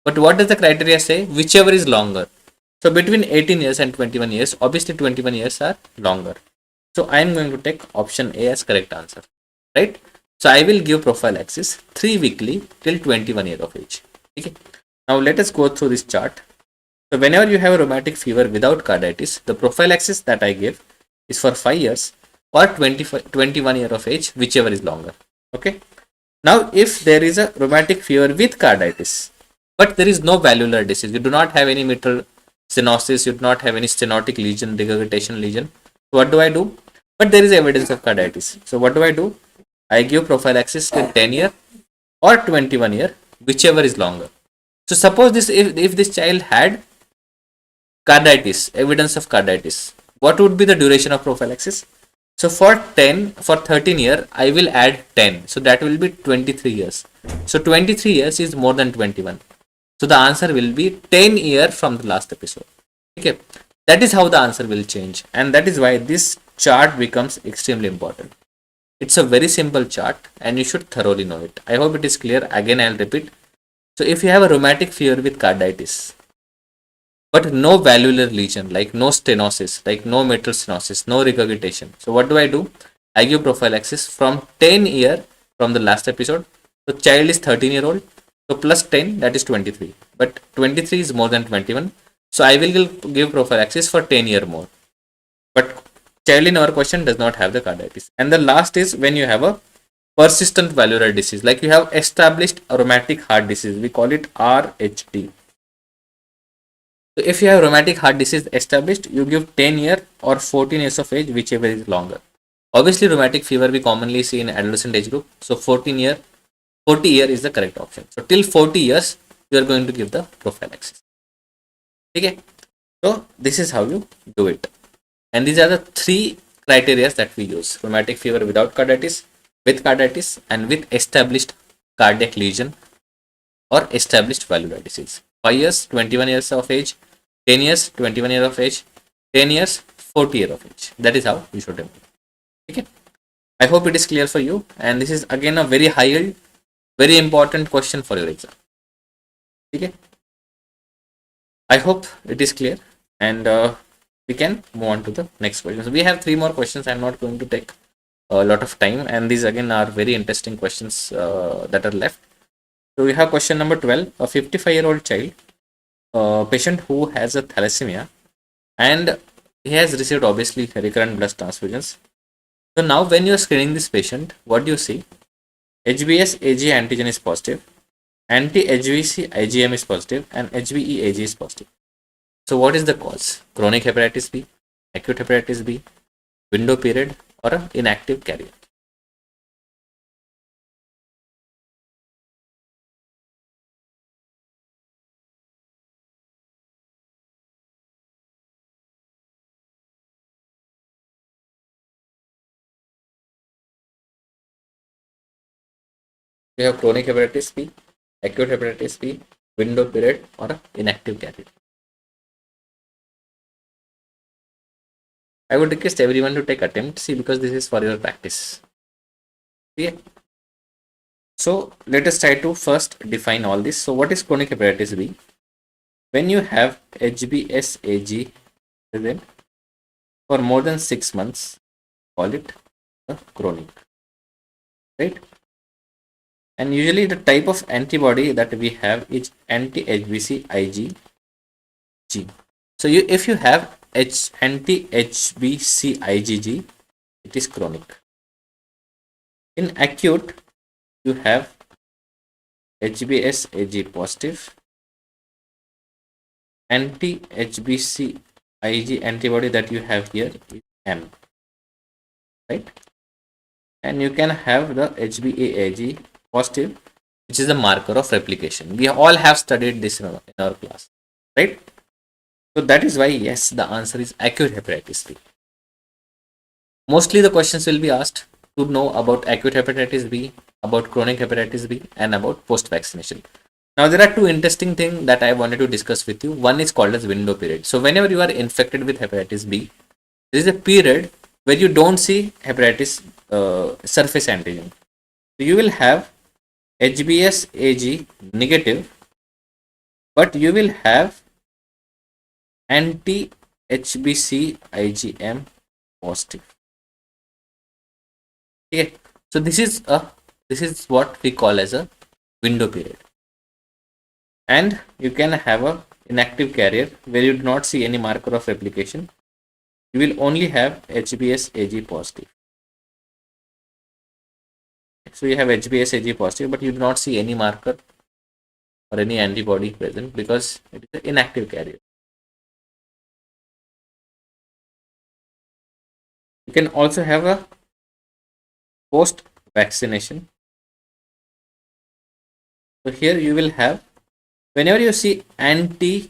Speaker 1: But what does the criteria say? Whichever is longer. So between 18 years and 21 years, obviously 21 years are longer. So I am going to take option A as correct answer, right? So I will give prophylaxis 3 weekly till 21 year of age. Okay. Now let us go through this chart. So whenever you have a rheumatic fever without carditis, the prophylaxis that I give is for 5 years or 21 year of age, whichever is longer. Okay. Now if there is a rheumatic fever with carditis, but there is no valvular disease, you do not have any mitral stenosis, you do not have any stenotic lesion, regurgitation lesion, what do I do? But there is evidence of carditis. So what do? I give prophylaxis till 10 year or 21 year, whichever is longer. So suppose this, if this child had carditis, evidence of carditis, what would be the duration of prophylaxis? So for 13 year, I will add 10. So that will be 23 years. So 23 years is more than 21. So the answer will be 10 year from the last episode. Okay. That is how the answer will change. And that is why this chart becomes extremely important. It's a very simple chart and you should thoroughly know it. I hope it is clear. Again, I'll repeat. So if you have a rheumatic fever with carditis, but no valvular lesion, like no stenosis, like no mitral stenosis, no regurgitation. So what do? I give prophylaxis from 10 year from the last episode. So child is 13-year-old. So plus 10, that is 23. But 23 is more than 21. So I will give prophylaxis for 10 year more. But child in our question does not have the carditis. And the last is when you have a persistent valvular disease, like you have established rheumatic heart disease. We call it RHD. So if you have rheumatic heart disease established, you give 10 year or 14 years of age, whichever is longer. Obviously, rheumatic fever we commonly see in adolescent age group. So 40 year is the correct option. So till 40 years, you are going to give the prophylaxis. Okay. So this is how you do it. And these are the 3 criteria that we use: rheumatic fever without carditis, with carditis, and with established cardiac lesion or established valvular disease. 5 years, 21 years of age, 10 years, 21 years of age, 10 years, 40 years of age. That is how you should do it. Okay. I hope it is clear for you. And this is again a very high yield, very important question for your exam. Okay. I hope it is clear. And we can move on to the next question. So we have 3 more questions. I'm not going to take a lot of time. And these again are very interesting questions that are left. So we have question number 12. A 55-year-old child, patient who has a thalassemia, and he has received obviously recurrent blood transfusions. So now when you are screening this patient, what do you see? HBs AG antigen is positive, anti-HVC IgM is positive, and HBe AG is positive. So what is the cause? Chronic hepatitis B, acute hepatitis B, window period, or an inactive carrier? We have chronic hepatitis B, acute hepatitis B, window period, or an inactive carrier. I would request everyone to take attempt, see, because this is for your practice. Okay. So let us try to first define all this. So what is chronic hepatitis B? When you have HBsAg present for more than 6 months, call it a chronic, right? And usually the type of antibody that we have is anti-HBc IgG. So if you have anti-HBc IgG, it is chronic. In acute, you have HBsAg positive, anti-HBc Ig antibody that you have here is M, right? And you can have the HBeAg positive, which is the marker of replication. We all have studied this in our class, right? So that is why, yes, the answer is acute hepatitis B. Mostly the questions will be asked to know about acute hepatitis B, about chronic hepatitis B, and about post-vaccination. Now, there are two interesting things that I wanted to discuss with you. One is called as window period. So, whenever you are infected with hepatitis B, there is a period where you don't see hepatitis surface antigen. So, you will have HBsAg negative, but you will have anti-HBc IgM positive. Okay, so this is what we call as a window period, and you can have a inactive carrier where you do not see any marker of replication. You will only have HBsAg positive. So you have HBsAg positive, but you do not see any marker or any antibody present because it is an inactive carrier. You can also have a post vaccination. So here you will have, whenever you see anti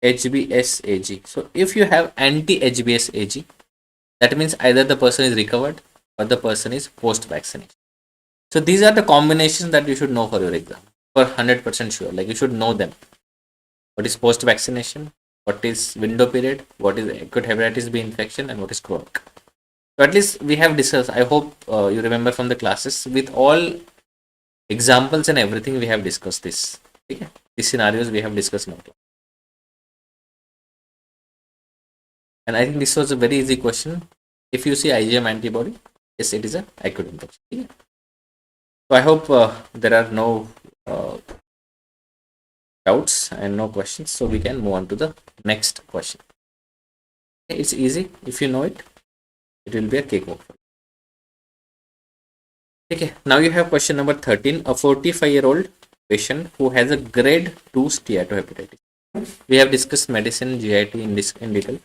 Speaker 1: HBsAg. So if you have anti HBsAg, that means either the person is recovered or the person is post vaccination. So these are the combinations that you should know for your exam, for 100% sure. Like you should know them. What is post vaccination? What is window period? What is acute hepatitis B infection? And what is chronic? So at least we have discussed. I hope you remember from the classes with all examples and everything we have discussed this. Okay? These scenarios we have discussed now. And I think this was a very easy question. If you see IgM antibody, yes, it is a acute infection. Okay? So I hope there are no doubts and no questions. So we can move on to the next question. Okay, it's easy. If you know it, it will be a cakewalk for you. Okay, now you have question number 13. A 45-year-old patient who has a grade 2 steatohepatitis. We have discussed medicine, GIT in detail.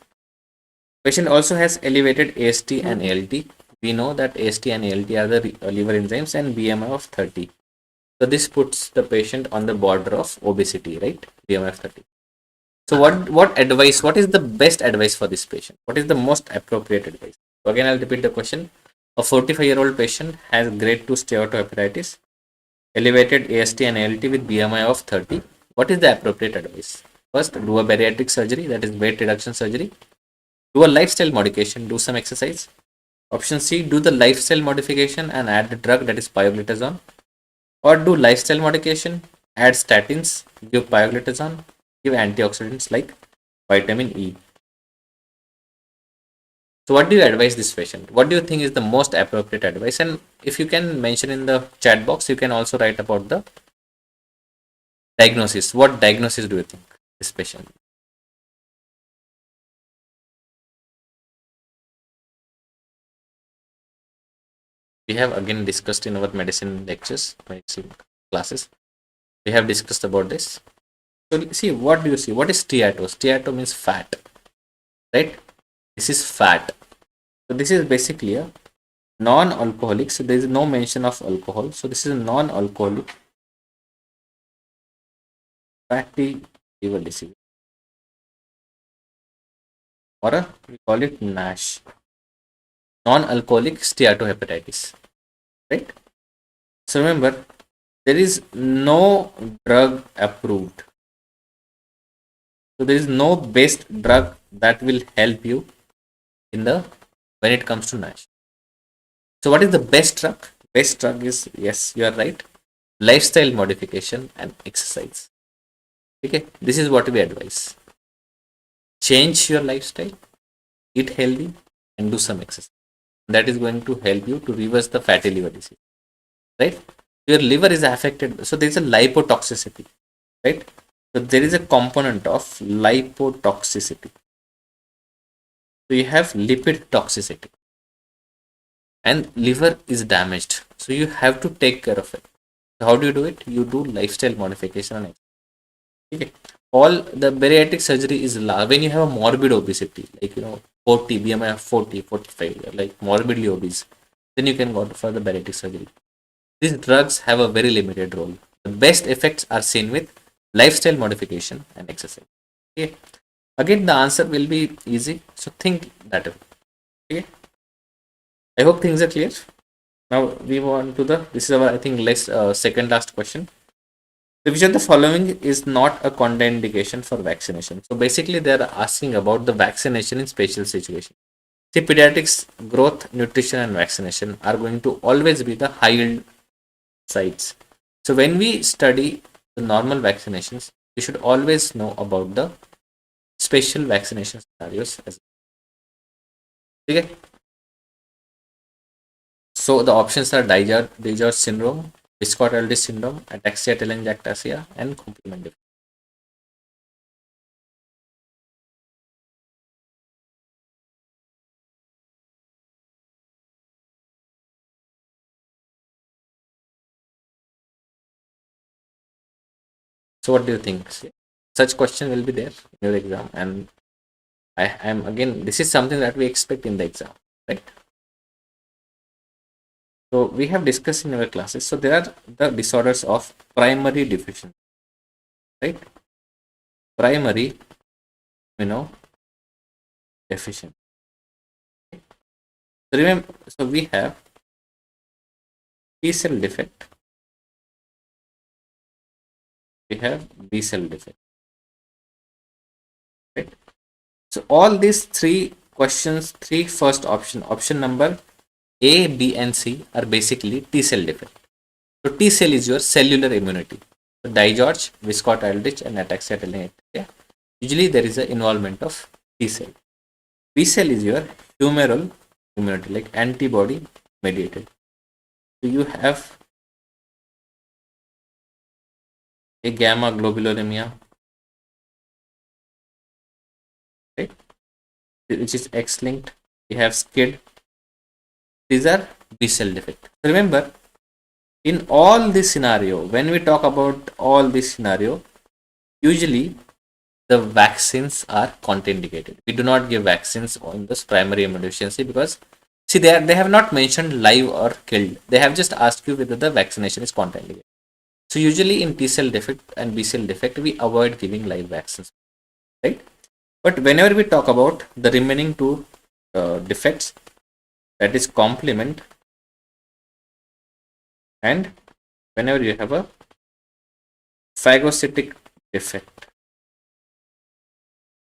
Speaker 1: Patient also has elevated AST and ALT. We know that AST and ALT are the liver enzymes and BMI of 30. So this puts the patient on the border of obesity, right? BMI of 30. So what advice, what is the best advice for this patient? What is the most appropriate advice? So again, I'll repeat the question. A 45-year-old patient has grade 2 steatohepatitis, elevated AST and ALT with BMI of 30. What is the appropriate advice? First, do a bariatric surgery, that is weight reduction surgery. Do a lifestyle modification, do some exercise. Option C, do the lifestyle modification and add the drug, that is pioglitazone. Or do lifestyle modification, add statins, give pioglitazone, give antioxidants like vitamin E. So what do you advise this patient? What do you think is the most appropriate advice? And if you can mention in the chat box, you can also write about the diagnosis. What diagnosis do you think this patient? We have again discussed in our medicine lectures, medicine classes. We have discussed about this. So see, what do you see? What is steato? Steato means fat, right? This is fat. So this is basically a non-alcoholic. So there is no mention of alcohol. So this is a non-alcoholic fatty liver disease, or we call it NASH, non-alcoholic steatohepatitis, right? So remember, there is no drug approved. So there is no best drug that will help you in the when it comes to NASH. So what is the best drug? Best drug is, yes, you are right, lifestyle modification and exercise. Okay, this is what we advise. Change your lifestyle, eat healthy, and do some exercise. That is going to help you to reverse the fatty liver disease, right? Your liver is affected, so there is a lipotoxicity, right? So there is a component of lipotoxicity. So you have lipid toxicity, and liver is damaged. So you have to take care of it. So how do you do it? You do lifestyle modification and exercise. Okay. All the bariatric surgery is when you have a morbid obesity, like 40 BMI of 40, 45, like morbidly obese, then you can go for the bariatric surgery. These drugs have a very limited role. The best effects are seen with lifestyle modification and exercise. Okay. Again, the answer will be easy. So think that way. Okay. I hope things are clear. Now we move on to this is our, I think, second last question. So which of the following is not a contraindication for vaccination? So basically they are asking about the vaccination in special situations. See, pediatrics, growth, nutrition and vaccination are going to always be the high yield sites. So when we study the normal vaccinations, we should always know about the special vaccination scenarios as well. Okay. So the options are Digeorge syndrome, Viscoid syndrome, ataxia telangiectasia, and complement deficiency. So what do you think? Such question will be there in your exam, and I am again. This is something that we expect in the exam, right? So we have discussed in our classes. So there are the disorders of primary deficiency, right? Primary, deficiency. So remember, so we have T cell defect, we have B cell defect, right? So all these three questions, three first option number A, B, and C are basically T cell defect. So T cell is your cellular immunity. So Digeorge, Viscott Aldrich, and ataxia telangiectasia. Usually there is an involvement of T cell. B cell is your humoral immunity, like antibody mediated. So you have a gamma globulinemia, right, which is X-linked. We have SCID. These are B cell defect. Remember, in all this scenario, when we talk about all this scenario, usually the vaccines are contraindicated. We do not give vaccines on this primary immunodeficiency because see they have not mentioned live or killed. They have just asked you whether the vaccination is contraindicated. So usually in T cell defect and B cell defect, we avoid giving live vaccines, right? But whenever we talk about the remaining two defects, that is complement, and whenever you have a phagocytic defect,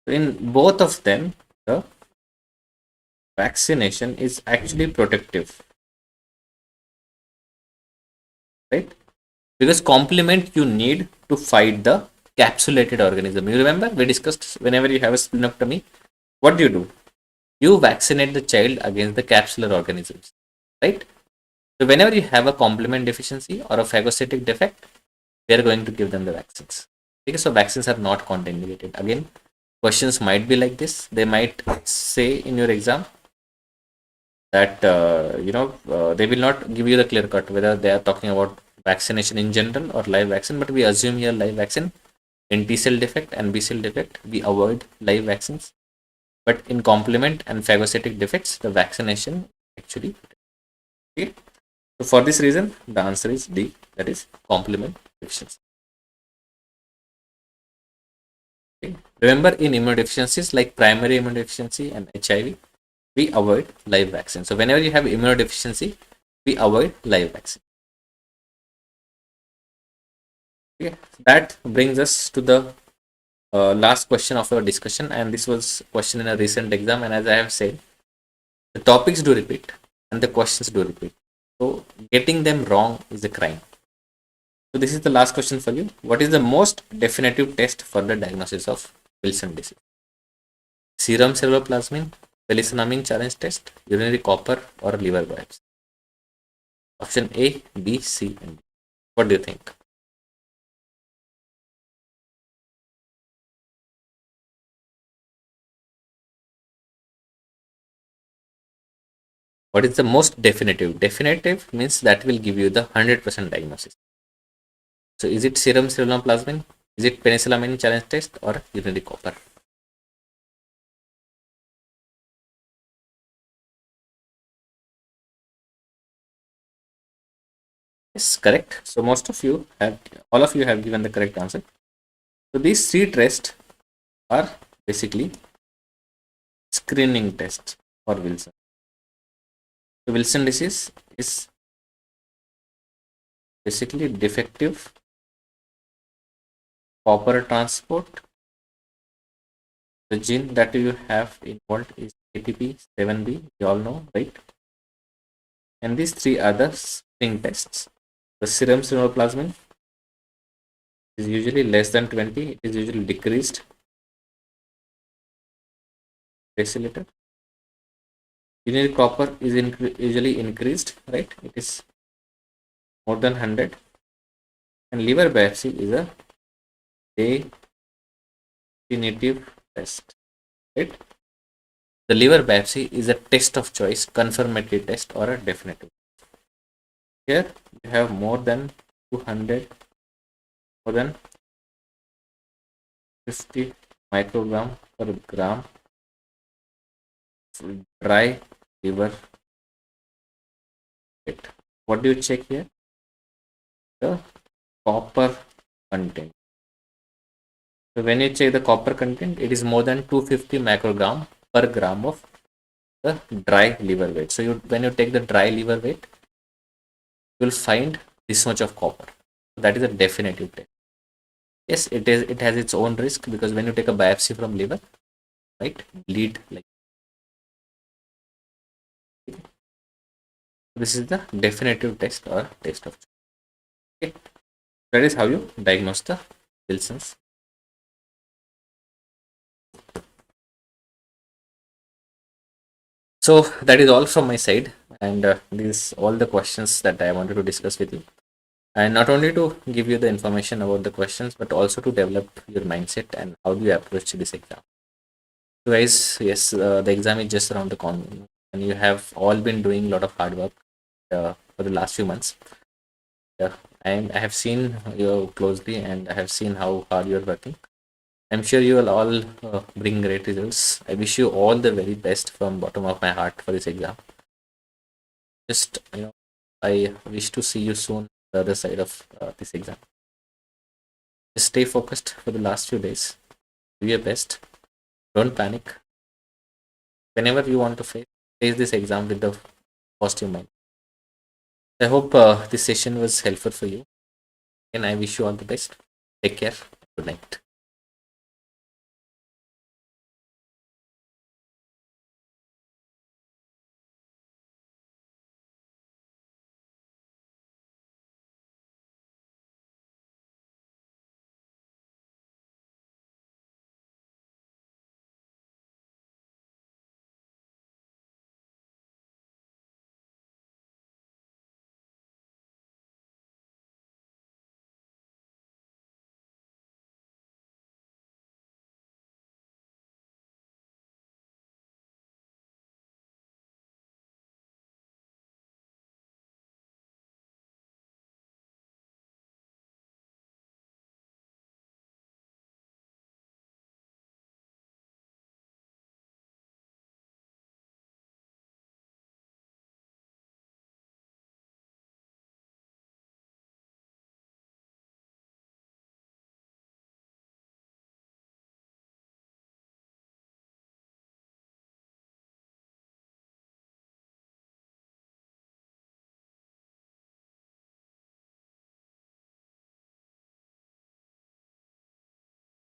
Speaker 1: in both of them, the vaccination is actually protective, right? Because complement you need to fight the capsulated organism. You remember we discussed whenever you have a splenectomy, what do? You vaccinate the child against the capsular organisms, right? So whenever you have a complement deficiency or a phagocytic defect, we are going to give them the vaccines. Okay, so vaccines are not contraindicated. Again, questions might be like this. They might say in your exam that they will not give you the clear cut whether they are talking about vaccination in general or live vaccine, but we assume here live vaccine. In T cell defect and B cell defect, we avoid live vaccines, but in complement and phagocytic defects, the vaccination actually. Okay. So for this reason, the answer is D, that is complement deficiency. Okay. Remember, in immunodeficiencies like primary immunodeficiency and HIV, we avoid live vaccine. So whenever you have immunodeficiency, we avoid live vaccine. Okay. That brings us to the last question of our discussion, and this was question in a recent exam. And as I have said, the topics do repeat and the questions do repeat. So getting them wrong is a crime. So this is the last question for you. What is the most definitive test for the diagnosis of Wilson disease? Serum ceruloplasmin, penicillamine challenge test, urinary copper, or liver biopsy? Option A, B, C, and D. What do you think? What is the most definitive? Definitive means that will give you the 100% diagnosis. So is it serum ceruloplasmin? Is it penicillamine challenge test or urinary copper? Yes, correct. So all of you have given the correct answer. So these three tests are basically screening tests for Wilson. So Wilson disease is basically defective copper transport. The gene that you have involved is ATP7B, you all know, right? And these three are the screening tests. The serum ceruloplasmin is usually less than 20, it is usually decreased deciliter. Urinary copper is usually increased, right? It is more than 100. And liver biopsy is a definitive test, right? The liver biopsy is a test of choice, confirmatory test, or a definitive. Here you have more than 200, more than 50 microgram per gram dry liver weight. What do you check here? The copper content. So when you check the copper content, it is more than 250 microgram per gram of the dry liver weight. So when you take the dry liver weight, you will find this much of copper. That is a definitive test. Yes, it has its own risk, because when you take a biopsy from liver, right, bleed like this is the definitive test or test of choice. Okay. That is how you diagnose the Wilson's. So that is all from my side, and these all the questions that I wanted to discuss with you, and not only to give you the information about the questions, but also to develop your mindset and how do you approach this exam. So guys, yes, the exam is just around the corner, and you have all been doing a lot of hard work for the last few months. I have seen you closely, and I have seen how hard you are working. I'm sure you will all bring great results. I wish you all the very best from bottom of my heart for this exam. Just I wish to see you soon on the other side of this exam. Just stay focused for the last few days. Do your best. Don't panic. Whenever you want to face this exam with the positive mind. I hope this session was helpful for you, and I wish you all the best. Take care.